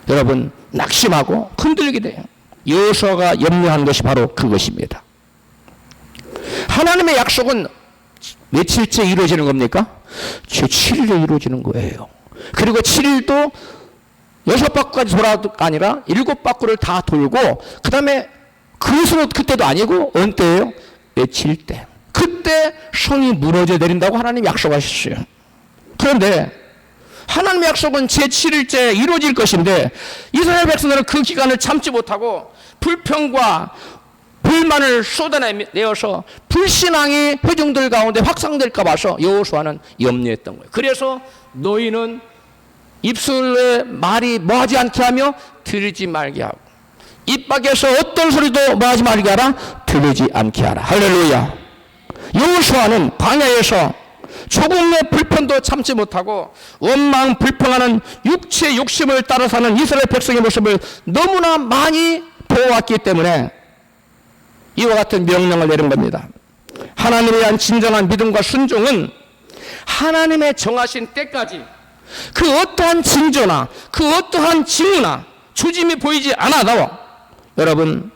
여러분 낙심하고 흔들리게 돼요. 여호수아가 염려한 것이 바로 그것입니다. 하나님의 약속은 며칠째 이루어지는 겁니까? 제7일에 이루어지는 거예요. 그리고 7일도 6바퀴까지 돌아가 아니라 7바퀴를 다 돌고 그 다음에 그것으로 그때도 아니고 어느 때예요? 며칠 때. 그때 성이 무너져 내린다고 하나님 약속하셨어요. 그런데 하나님의 약속은 제7일째 이루어질 것인데 이스라엘 백성들은 그 기간을 참지 못하고 불평과 불만을 쏟아내어서 불신앙이 회중들 가운데 확산될까 봐서 여호수아는 염려했던 거예요. 그래서 너희는 입술에 말이 뭐하지 않게 하며 들리지 말게 하고 입 밖에서 어떤 소리도 뭐하지 말게 하라, 들리지 않게 하라. 할렐루야. 여호수아는 광야에서 조금의 불편도 참지 못하고 원망 불평하는 육체 욕심을 따라 사는 이스라엘 백성의 모습을 너무나 많이 보아왔기 때문에 이와 같은 명령을 내린 겁니다. 하나님에 대한 진정한 믿음과 순종은 하나님의 정하신 때까지 그 어떠한 징조나 그 어떠한 징후나 조짐이 보이지 않아도 여러분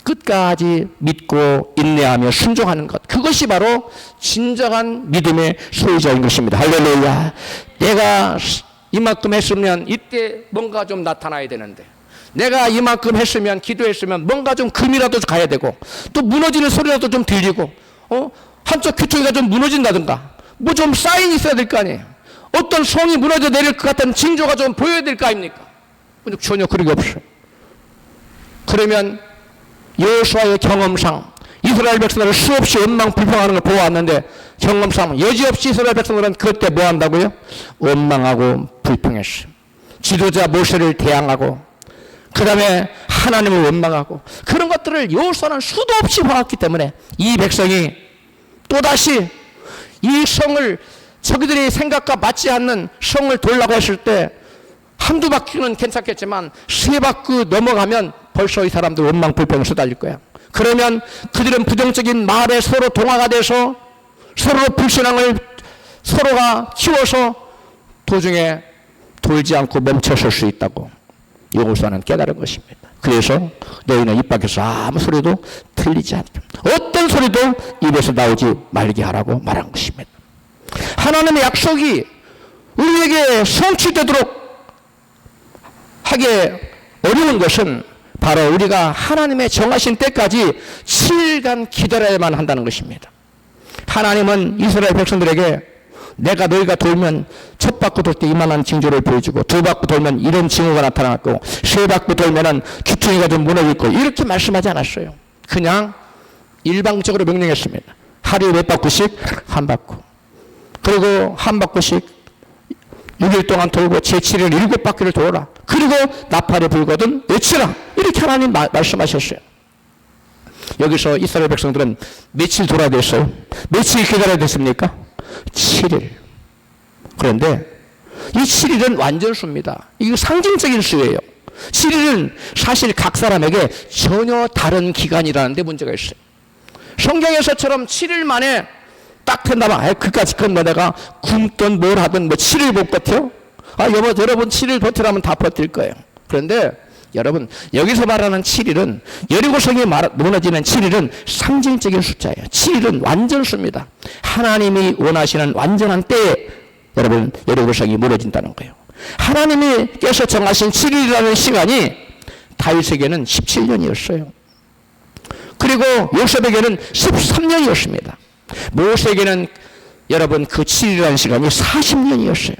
끝까지 믿고 인내하며 순종하는 것, 그것이 바로 진정한 믿음의 소유자인 것입니다. 할렐루야. 내가 이만큼 했으면 이때 뭔가 좀 나타나야 되는데, 내가 이만큼 했으면, 기도했으면 뭔가 좀 금이라도 가야 되고, 또 무너지는 소리라도 좀 들리고, 한쪽 귀퉁이가 좀 무너진다든가 뭐 좀 사인이 있어야 될 거 아니에요. 어떤 성이 무너져 내릴 것 같은 징조가 좀 보여야 될 거 아닙니까? 전혀 그런 게 없어요. 그러면 여호수아의 경험상 이스라엘 백성들을 수없이 원망 불평하는 걸 보아왔는데, 경험상 여지없이 이스라엘 백성들은 그때 뭐 한다고요? 원망하고 불평했어요. 지도자 모세를 대항하고, 그 다음에 하나님을 원망하고, 그런 것들을 여호수아는 수도 없이 봐왔기 때문에 이 백성이 또다시 이 성을, 저기들의 생각과 맞지 않는 성을 돌라고 했을 때 한두 바퀴는 괜찮겠지만 세 바퀴 넘어가면 벌써 이 사람들 원망 불평을 쏟아질 거야. 그러면 그들은 부정적인 말에 서로 동화가 돼서 서로 불신앙을 서로가 키워서 도중에 돌지 않고 멈춰설 수 있다고 여호수아는 깨달은 것입니다. 그래서 너희는 입 밖에서 아무 소리도 들리지 않게, 어떤 소리도 입에서 나오지 말게 하라고 말한 것입니다. 하나님의 약속이 우리에게 성취되도록 하게 어려운 것은 바로 우리가 하나님의 정하신 때까지 7일간 기다려야만 한다는 것입니다. 하나님은 이스라엘 백성들에게 내가 너희가 돌면 첫 바퀴 돌 때 이만한 징조를 보여주고, 두 바퀴 돌면 이런 징후가 나타났고, 세 바퀴 돌면은 귀퉁이가 좀 무너질 거고, 이렇게 말씀하지 않았어요. 그냥 일방적으로 명령했습니다. 하루에 몇 바퀴씩? 한 바퀴. 그리고 한 바퀴씩 6일 동안 돌고 제7일 7바퀴를 돌아라. 그리고 나팔이 불거든 외치라. 이렇게 하나님 말씀하셨어요. 여기서 이스라엘 백성들은 며칠 돌아야 됐어요? 며칠 기다려야 됐습니까? 7일. 그런데 이 7일은 완전수입니다. 이거 상징적인 수예요. 7일은 사실 각 사람에게 전혀 다른 기간이라는 데 문제가 있어요. 성경에서처럼 7일 만에 딱 된다면, 그까짓 건 뭐 내가 굶든 뭘 하든 뭐 7일 못 버텨? 여러분 7일 버티라면 다 버틸 거예요. 그런데 여러분, 여기서 말하는 7일은, 여리고성이 무너지는 7일은 상징적인 숫자예요. 7일은 완전수입니다. 하나님이 원하시는 완전한 때에 여러분 여리고성이 무너진다는 거예요. 하나님께서 정하신 7일이라는 시간이 다윗에게는 17년이었어요. 그리고 요셉에게는 13년이었습니다. 모세에게는 여러분 그 7일이라는 시간이 40년이었어요.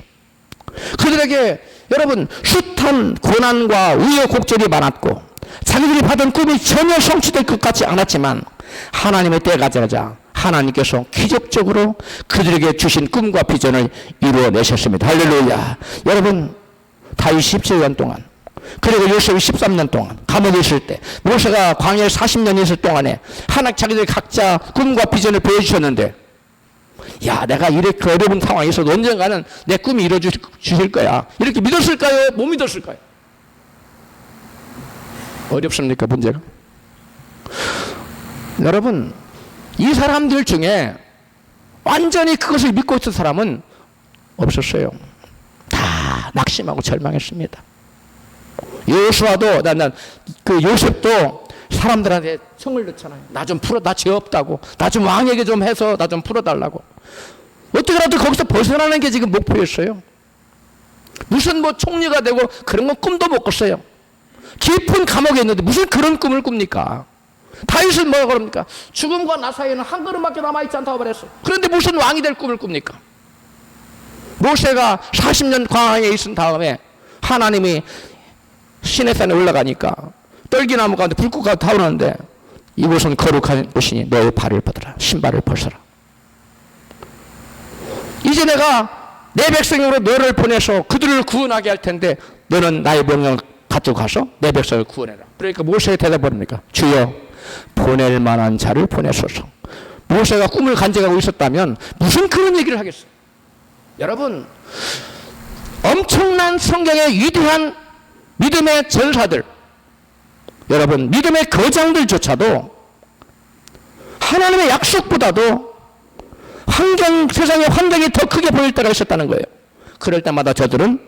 그들에게 여러분 숱한 고난과 우여곡절이 많았고, 자기들이 받은 꿈이 전혀 성취될 것 같지 않았지만 하나님의 때가 되자 하나님께서 기적적으로 그들에게 주신 꿈과 비전을 이루어내셨습니다. 할렐루야. 여러분, 다윗 17년 동안, 그리고 요셉이 13년 동안 감옥에 있을 때, 모세가 광야에 40년 있을 동안에 자기들 각자 꿈과 비전을 보여주셨는데, 야, 내가 이렇게 어려운 상황에서도 언젠가는 내 꿈이 이루어질 거야, 이렇게 믿었을까요? 못 믿었을까요? 어렵습니까, 문제가? 여러분, 이 사람들 중에 완전히 그것을 믿고 있던 사람은 없었어요. 다 낙심하고 절망했습니다. 여호수아도, 그 요셉도 사람들한테 성을 넣잖아요. 나 좀 풀어, 나 죄 없다고, 나 좀 왕에게 좀 해서 나 좀 풀어달라고. 어떻게라도 거기서 벗어나는 게 지금 목표였어요. 무슨 뭐 총리가 되고 그런 건 꿈도 못 꿨어요. 깊은 감옥에 있는데 무슨 그런 꿈을 꿉니까? 다윗은 뭐라 그럽니까? 죽음과 나 사이에는 한 걸음밖에 남아있지 않다고 말했어요. 그런데 무슨 왕이 될 꿈을 꿉니까? 모세가 40년 광야에 있은 다음에 하나님이 시내산에 올라가니까 떨기나무 가운데 불꽃가 타오르는데 이곳은 거룩한 곳이니 너의 발을 벗어라. 신발을 벗어라. 이제 내가 내 백성으로 너를 보내서 그들을 구원하게 할 텐데 너는 나의 명령을 가지고 가서 내 백성을 구원해라. 그러니까 모세의 대답을 합니까? 주여 보낼 만한 자를 보내소서. 모세가 꿈을 간직하고 있었다면 무슨 그런 얘기를 하겠어요? 여러분, 엄청난 성경의 위대한 믿음의 전사들, 여러분 믿음의 거장들조차도 하나님의 약속보다도 세상의 환경이 더 크게 보일 때가 있었다는 거예요. 그럴 때마다 저들도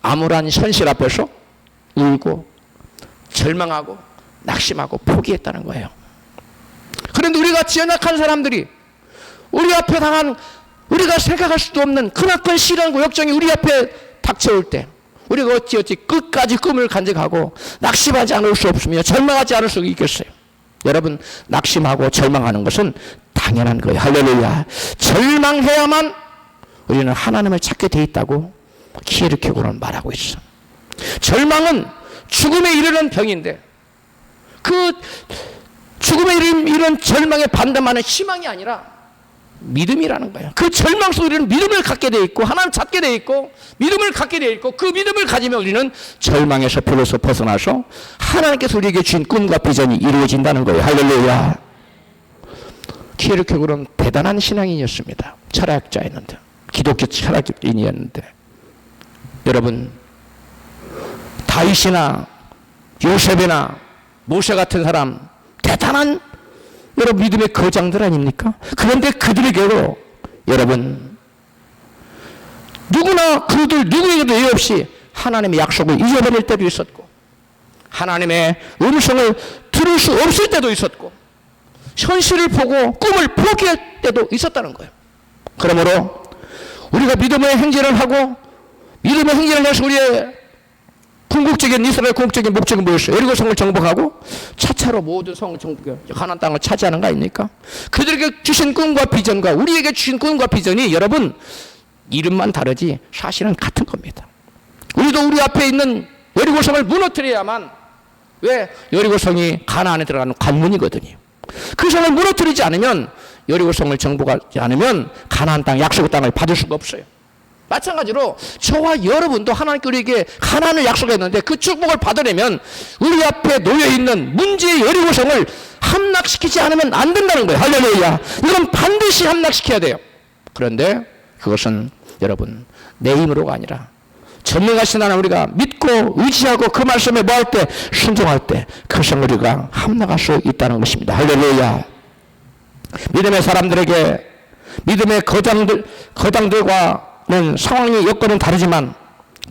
암울한 현실 앞에서 울고 절망하고 낙심하고 포기했다는 거예요. 그런데 우리가 연약한 사람들이 우리 앞에 당한 우리가 생각할 수도 없는 크나큰 시련과 역정이 우리 앞에 닥쳐올 때 우리가 어찌 끝까지 꿈을 간직하고 낙심하지 않을 수 없으며 절망하지 않을 수 있겠어요? 여러분, 낙심하고 절망하는 것은 당연한 거예요. 할렐루야. 절망해야만 우리는 하나님을 찾게 돼 있다고 키에르케고는 말하고 있어. 절망은 죽음에 이르는 병인데 그 죽음에 이르는 절망의 반대만은 희망이 아니라 믿음이라는 거예요. 그 절망 속에 우리는 믿음을 갖게 돼 있고 하나님 찾게 돼 있고 믿음을 갖게 돼 있고 그 믿음을 가지면 우리는 절망에서 비로소 벗어나서 하나님께서 우리에게 주신 꿈과 비전이 이루어진다는 거예요. 할렐루야. 키에르케고는 대단한 신앙인이었습니다. 철학자였는데, 기독교 철학인이었는데, 여러분 다윗이나 요셉이나 모세 같은 사람 대단한 여러분 믿음의 거장들 아닙니까? 그런데 그들에게도 여러분 누구에게도 예외 없이 하나님의 약속을 잊어버릴 때도 있었고 하나님의 음성을 들을 수 없을 때도 있었고 현실을 보고 꿈을 포기할 때도 있었다는 거예요. 그러므로 우리가 믿음의 행진을 하고 믿음의 행진을 해서 우리의 궁극적인 이스라엘 궁극적인 목적이 뭐였어요? 여리고성을 정복하고 차차로 모든 성을 정복해 가나안 땅을 차지하는 거 아닙니까? 그들에게 주신 꿈과 비전과 우리에게 주신 꿈과 비전이 여러분 이름만 다르지 사실은 같은 겁니다. 우리도 우리 앞에 있는 여리고성을 무너뜨려야만, 왜? 여리고성이 가나안에 들어가는 관문이거든요. 그 성을 무너뜨리지 않으면, 여리고성을 정복하지 않으면 가나안 땅, 약속의 땅을 받을 수가 없어요. 마찬가지로 저와 여러분도 하나님께 우리에게 가나안을 약속했는데 그 축복을 받으려면 우리 앞에 놓여있는 문제의 여리고성을 함락시키지 않으면 안 된다는 거예요. 할렐루야. 이건 반드시 함락시켜야 돼요. 그런데 그것은 여러분 내 힘으로가 아니라 전능하신 하나님 우리가 믿고 의지하고 그 말씀에 뭐 할 때, 순종할 때 그 성을 우리가 함락할 수 있다는 것입니다. 할렐루야. 믿음의 사람들에게 믿음의 거장들과 상황이 여건은 다르지만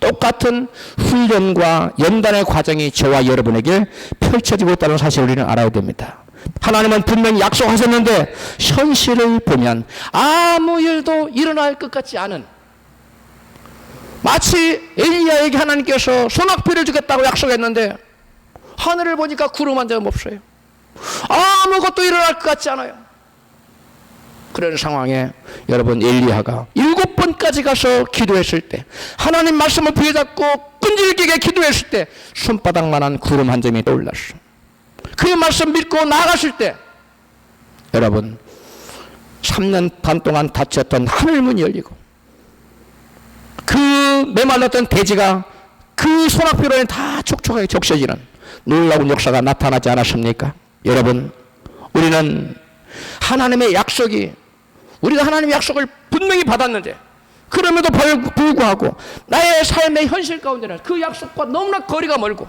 똑같은 훈련과 연단의 과정이 저와 여러분에게 펼쳐지고 있다는 사실을 우리는 알아야 됩니다. 하나님은 분명히 약속하셨는데 현실을 보면 아무 일도 일어날 것 같지 않은, 마치 엘리야에게 하나님께서 소낙비를 주겠다고 약속했는데 하늘을 보니까 구름 한 점 없어요. 아무것도 일어날 것 같지 않아요. 그런 상황에 여러분 엘리야가 7번까지 가서 기도했을 때, 하나님 말씀을 부여잡고 끈질기게 기도했을 때 손바닥만한 구름 한 점이 떠올랐어. 그 말씀 믿고 나아갔을 때 여러분 3년 반 동안 닫혔던 하늘문이 열리고 그 메말랐던 대지가 그 소낙비로 다 촉촉하게 적셔지는 놀라운 역사가 나타나지 않았습니까? 여러분, 우리는 하나님의 약속이, 우리가 하나님의 약속을 분명히 받았는데 그럼에도 불구하고 나의 삶의 현실 가운데는 그 약속과 너무나 거리가 멀고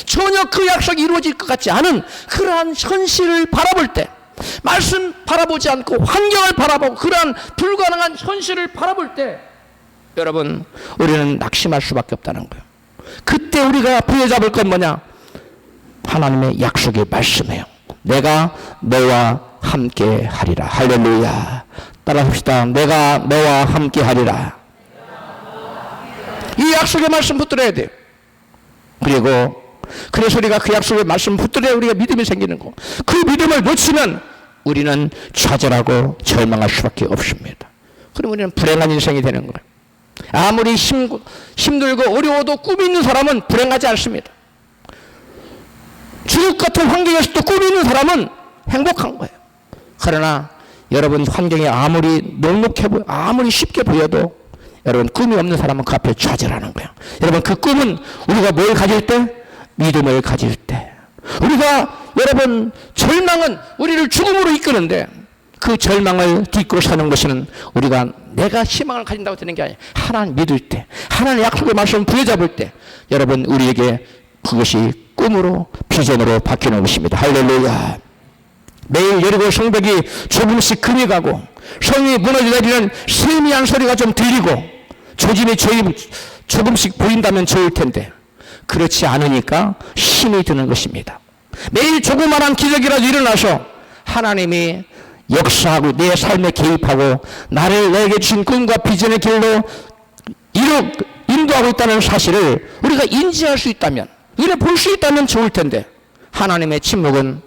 전혀 그 약속이 이루어질 것 같지 않은 그러한 현실을 바라볼 때, 말씀 바라보지 않고 환경을 바라보고 그러한 불가능한 현실을 바라볼 때 여러분 우리는 낙심할 수밖에 없다는 거예요. 그때 우리가 부여잡을 건 뭐냐? 하나님의 약속의 말씀이에요. 내가 너와 함께 하리라. 할렐루야. 따라합시다. 내가 너와 함께 하리라. 이 약속의 말씀 붙들어야 돼요. 그래서 우리가 그 약속의 말씀 붙들어야 우리가 믿음이 생기는 거. 그 믿음을 놓치면 우리는 좌절하고 절망할 수밖에 없습니다. 그럼 우리는 불행한 인생이 되는 거예요. 아무리 힘들고 어려워도 꿈이 있는 사람은 불행하지 않습니다. 주옥 같은 환경에서도 꿈이 있는 사람은 행복한 거예요. 그러나 여러분 환경이 아무리 녹록해 보여, 아무리 쉽게 보여도 여러분 꿈이 없는 사람은 그 앞에 좌절하는 거예요. 여러분 그 꿈은 우리가 뭘 가질 때? 믿음을 가질 때. 우리가 여러분 절망은 우리를 죽음으로 이끄는데 그 절망을 딛고 사는 것은 우리가 내가 희망을 가진다고 되는 게 아니에요. 하나님 믿을 때, 하나님의 약속의 말씀을 부여잡을 때 여러분 우리에게 그것이 꿈으로 비전으로 바뀌는 것입니다. 할렐루야. 매일 여리고 성벽이 조금씩 금이 가고 성이 무너져 내리는 세미한 소리가 좀 들리고 조짐이 조금씩 보인다면 좋을 텐데 그렇지 않으니까 힘이 드는 것입니다. 매일 조그마한 기적이라도 일어나서 하나님이 역사하고 내 삶에 개입하고 나를 내게 주신 꿈과 비전의 길로 인도하고 있다는 사실을 우리가 인지할 수 있다면, 이래 볼 수 있다면 좋을 텐데 하나님은 침묵을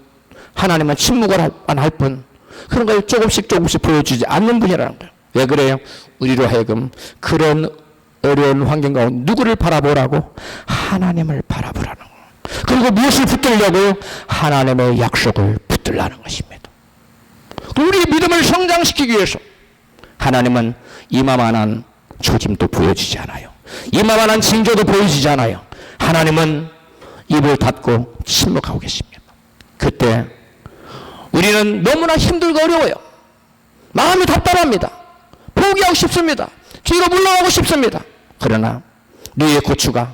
할 뿐 그런 걸 조금씩 보여주지 않는 분이라는 거예요. 왜 그래요? 우리로 하여금 그런 어려운 환경 가운데 누구를 바라보라고? 하나님을 바라보라는 거예요. 그리고 무엇을 붙들려고? 하나님의 약속을 붙들라는 것입니다. 우리의 믿음을 성장시키기 위해서 하나님은 이마만한 조짐도 보여주지 않아요. 이마만한 징조도 보여주지 않아요. 하나님은 입을 닫고 침묵하고 계십니다. 그때 우리는 너무나 힘들고 어려워요. 마음이 답답합니다. 포기하고 싶습니다. 뒤로 물러가고 싶습니다. 그러나 누이의 고추가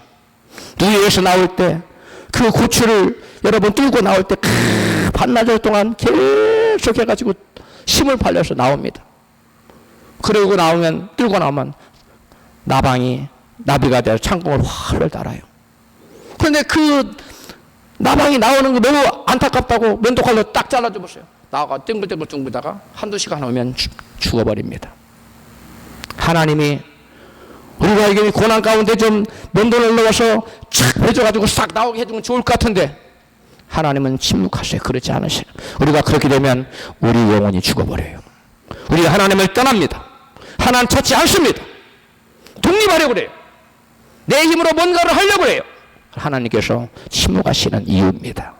누이에서 나올 때 그 고추를 여러분 뚫고 나올 때 반나절 동안 계속 해가지고 힘을 발려서 나옵니다. 그러고 뚫고 나오면 나비가 되어 창공을 활을 달아요. 그런데 그 나방이 나오는 거 너무 안타깝다고 면도칼로 딱 잘라줘 보세요. 나가 땡글땡글 둥글다가 한두 시간 오면 죽어버립니다. 하나님이 우리가 이게 고난 가운데 좀 면도를 넣어서 촥 해줘가지고 싹 나오게 해주면 좋을 것 같은데 하나님은 침묵하세요. 그렇지 않으세요. 우리가 그렇게 되면 우리 영혼이 죽어버려요. 우리가 하나님을 떠납니다. 하나님 찾지 않습니다. 독립하려고 그래요. 내 힘으로 뭔가를 하려고 해요. 하나님께서 침묵하시는 이유입니다.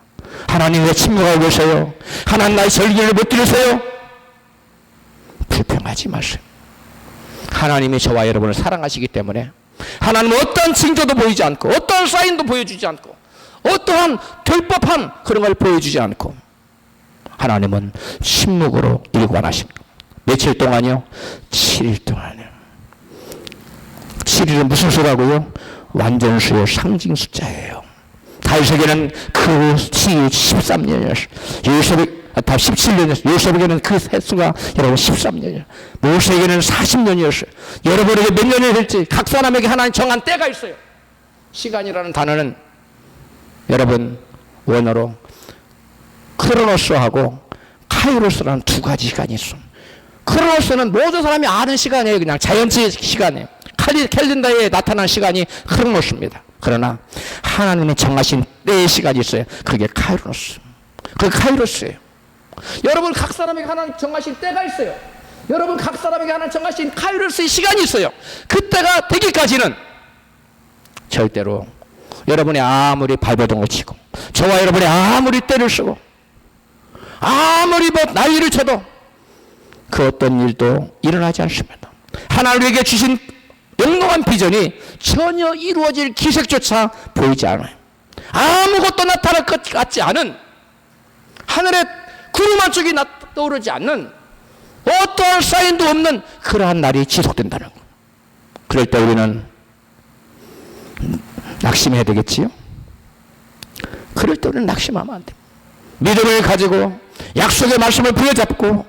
하나님 왜 침묵하고 계세요? 하나님 나의 절기를 못 들으세요? 불평하지 마세요. 하나님이 저와 여러분을 사랑하시기 때문에 하나님은 어떠한 징조도 보이지 않고 어떠한 사인도 보여주지 않고 어떠한 결법한 그런 걸 보여주지 않고 하나님은 침묵으로 일관하십니다. 며칠 동안요? 7일 동안요. 7일은 무슨 수라고요? 완전수의 상징 숫자예요. 다윗에게는 그 시기 13년이었어요. 다 17년이었어요. 요셉에게는 그 횟수가 여러분 13년이에요. 모세에게는 40년이었어요. 여러분에게 몇 년이 될지 각 사람에게 하나님 정한 때가 있어요. 시간이라는 단어는 여러분 원어로 크로노스하고 카이로스라는 두 가지 시간이 있어요. 크로노스는 모든 사람이 아는 시간이에요. 그냥 자연치 시간이에요. 캘린더에 나타난 시간이 크로노스입니다. 그러나 하나님이 정하신 때의 시간이 있어요. 그게 카이로스. 그게 카이로스예요. 여러분 각 사람에게 하나님 정하신 때가 있어요. 여러분 각 사람에게 하나님 정하신 카이로스의 시간이 있어요. 그때가 되기까지는 절대로 여러분이 아무리 발버둥을 치고 저와 여러분이 아무리 때를 쓰고 아무리 난리를 쳐도 그 어떤 일도 일어나지 않습니다. 하나님에게 주신 영롱한 비전이 전혀 이루어질 기색조차 보이지 않아요. 아무것도 나타날 것 같지 않은 하늘에 구름 한 쪽이 떠오르지 않는 어떠한 사인도 없는 그러한 날이 지속된다는 것. 그럴 때 우리는 낙심해야 되겠지요? 그럴 때 우리는 낙심하면 안 됩니다. 믿음을 가지고 약속의 말씀을 부여잡고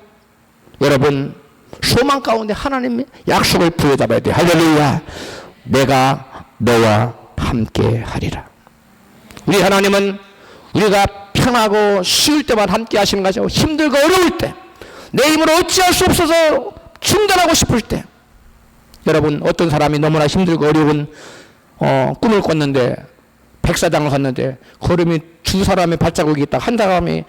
여러분 소망 가운데 하나님의 약속을 부여잡아야 돼요. 할렐루야. 내가 너와 함께 하리라. 우리 하나님은 우리가 편하고 쉬울 때만 함께 하시는 것이고 힘들고 어려울 때 내 힘으로 어찌할 수 없어서 중단하고 싶을 때 여러분 어떤 사람이 너무나 힘들고 어려운 꿈을 꿨는데 백사장을 갔는데 걸음이 두 사람의 발자국이 있다. 한 사람이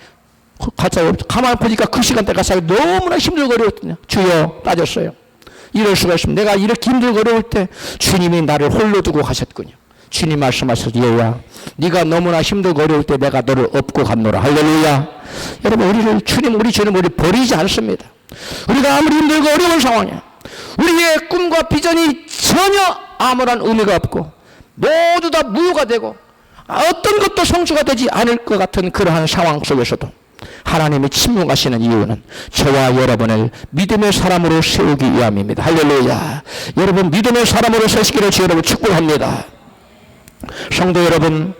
발자국 가만히 보니까 그 시간대가 너무나 힘들고 어려웠거든요. 주여 따졌어요. 이럴 수가 있습니다. 내가 이렇게 힘들고 어려울 때 주님이 나를 홀로 두고 가셨군요. 주님 말씀하셔서 얘야 네가 너무나 힘들고 어려울 때 내가 너를 업고 갔노라. 할렐루야. 여러분 우리 주님 우리 버리지 않습니다. 우리가 아무리 힘들고 어려운 상황에 우리의 꿈과 비전이 전혀 아무런 의미가 없고 모두 다 무효가 되고 어떤 것도 성취가 되지 않을 것 같은 그러한 상황 속에서도 하나님이 침묵하시는 이유는 저와 여러분을 믿음의 사람으로 세우기 위함입니다. 할렐루야. 여러분 믿음의 사람으로 서시기를 주 여러분 축복합니다. 성도 여러분,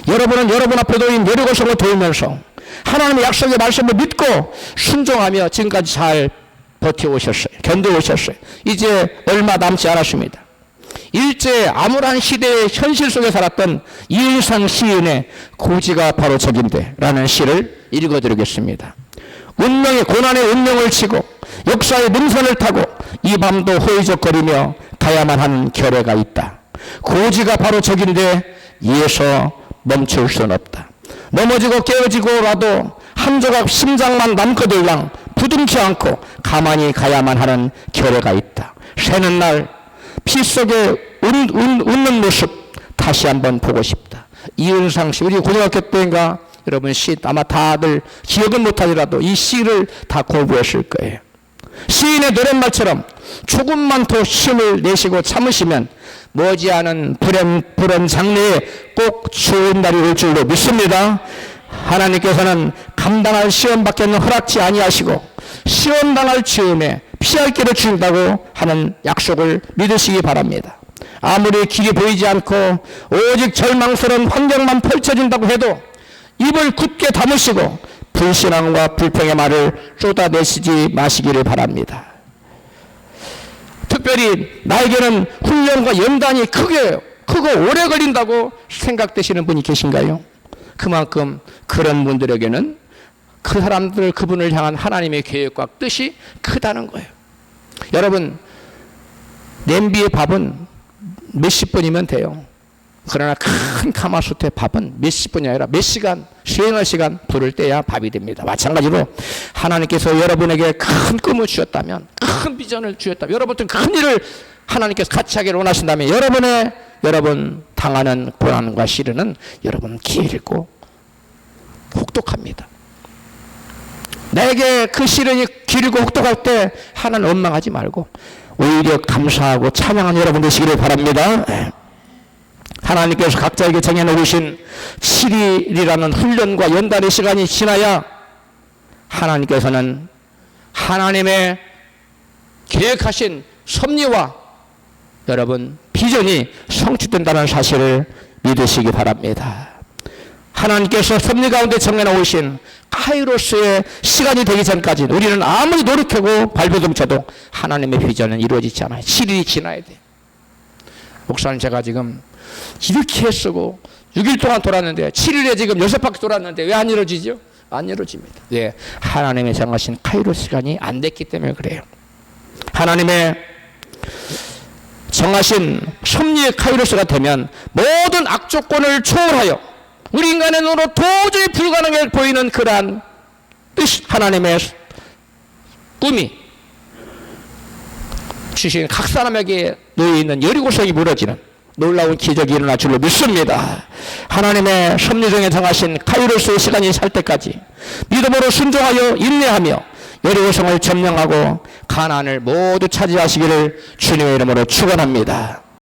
여러분은 여러분 앞에 놓인 여리고성을 돌면서 하나님의 약속의 말씀을 믿고 순종하며 지금까지 잘 버텨오셨어요. 견뎌오셨어요. 이제 얼마 남지 않았습니다. 일제 암울한 시대의 현실 속에 살았던 이은상 시인의 고지가 바로 저긴데 라는 시를 읽어드리겠습니다. 운명의 고난의 운명을 치고 역사의 능선을 타고 이 밤도 호의적거리며 가야만 하는 결례가 있다. 고지가 바로 저긴데 이에서 멈출 수는 없다. 넘어지고 깨어지고라도 한 조각 심장만 남거들랑 부둥지 않고 가만히 가야만 하는 결례가 있다. 새는 날 피 속에 웃는 모습 다시 한번 보고 싶다. 이은상 씨, 우리 고등학교 때인가 여러분 시 아마 다들 기억은 못하더라도 이 시를 다 공부했을 거예요. 시인의 노랫말처럼 조금만 더 힘을 내시고 참으시면 머지않은 불행 장래에 꼭 좋은 날이 올 줄로 믿습니다. 하나님께서는 감당할 시험밖에는 허락지 아니하시고 시험당할 즈음에 피할 길을 주신다고 하는 약속을 믿으시기 바랍니다. 아무리 길이 보이지 않고 오직 절망스러운 환경만 펼쳐진다고 해도 입을 굳게 다무시고 불신앙과 불평의 말을 쏟아내시지 마시기를 바랍니다. 특별히 나에게는 훈련과 연단이 크고 오래 걸린다고 생각되시는 분이 계신가요? 그만큼 그런 분들에게는 그 사람들 그분을 향한 하나님의 계획과 뜻이 크다는 거예요. 여러분 냄비의 밥은 몇십 분이면 돼요. 그러나 큰 가마솥의 밥은 몇십 분이 아니라 몇 시간, 수행할 시간 불을 떼야 밥이 됩니다. 마찬가지로 하나님께서 여러분에게 큰 꿈을 주셨다면, 큰 비전을 주셨다면, 여러분들 큰 일을 하나님께서 같이 하기를 원하신다면 여러분 당하는 고난과 시련은 여러분 길고 혹독합니다. 내게 그 시련이 길고 혹독할 때 하나는 원망하지 말고 오히려 감사하고 찬양하는 여러분 되시기를 바랍니다. 하나님께서 각자에게 정해놓으신 7일이라는 훈련과 연단의 시간이 지나야 하나님께서는 하나님의 계획하신 섭리와 여러분 비전이 성취된다는 사실을 믿으시기 바랍니다. 하나님께서 섭리 가운데 정해놓으신 카이로스의 시간이 되기 전까지 우리는 아무리 노력하고 발버둥 쳐도 하나님의 비전은 이루어지지 않아요. 7일이 지나야 돼요. 목사님 제가 지금 이렇게 애쓰고 6일 동안 돌았는데 7일에 지금 6바퀴 돌았는데 왜 안 이루어지죠? 안 이루어집니다. 왜? 하나님의 정하신 카이로스 시간이 안 됐기 때문에 그래요. 하나님의 정하신 섭리의 카이로스가 되면 모든 악조건을 초월하여 우리 인간의 눈으로 도저히 불가능해 보이는 그러한 뜻, 하나님의 꿈이 주신 각 사람에게 놓여있는 여리고성이 무너지는 놀라운 기적이 일어날 줄로 믿습니다. 하나님의 섭리정에 정하신 카이로스의 시간이 살 때까지 믿음으로 순종하여 인내하며 여리고성을 점령하고 가나안을 모두 차지하시기를 주님의 이름으로 축원합니다.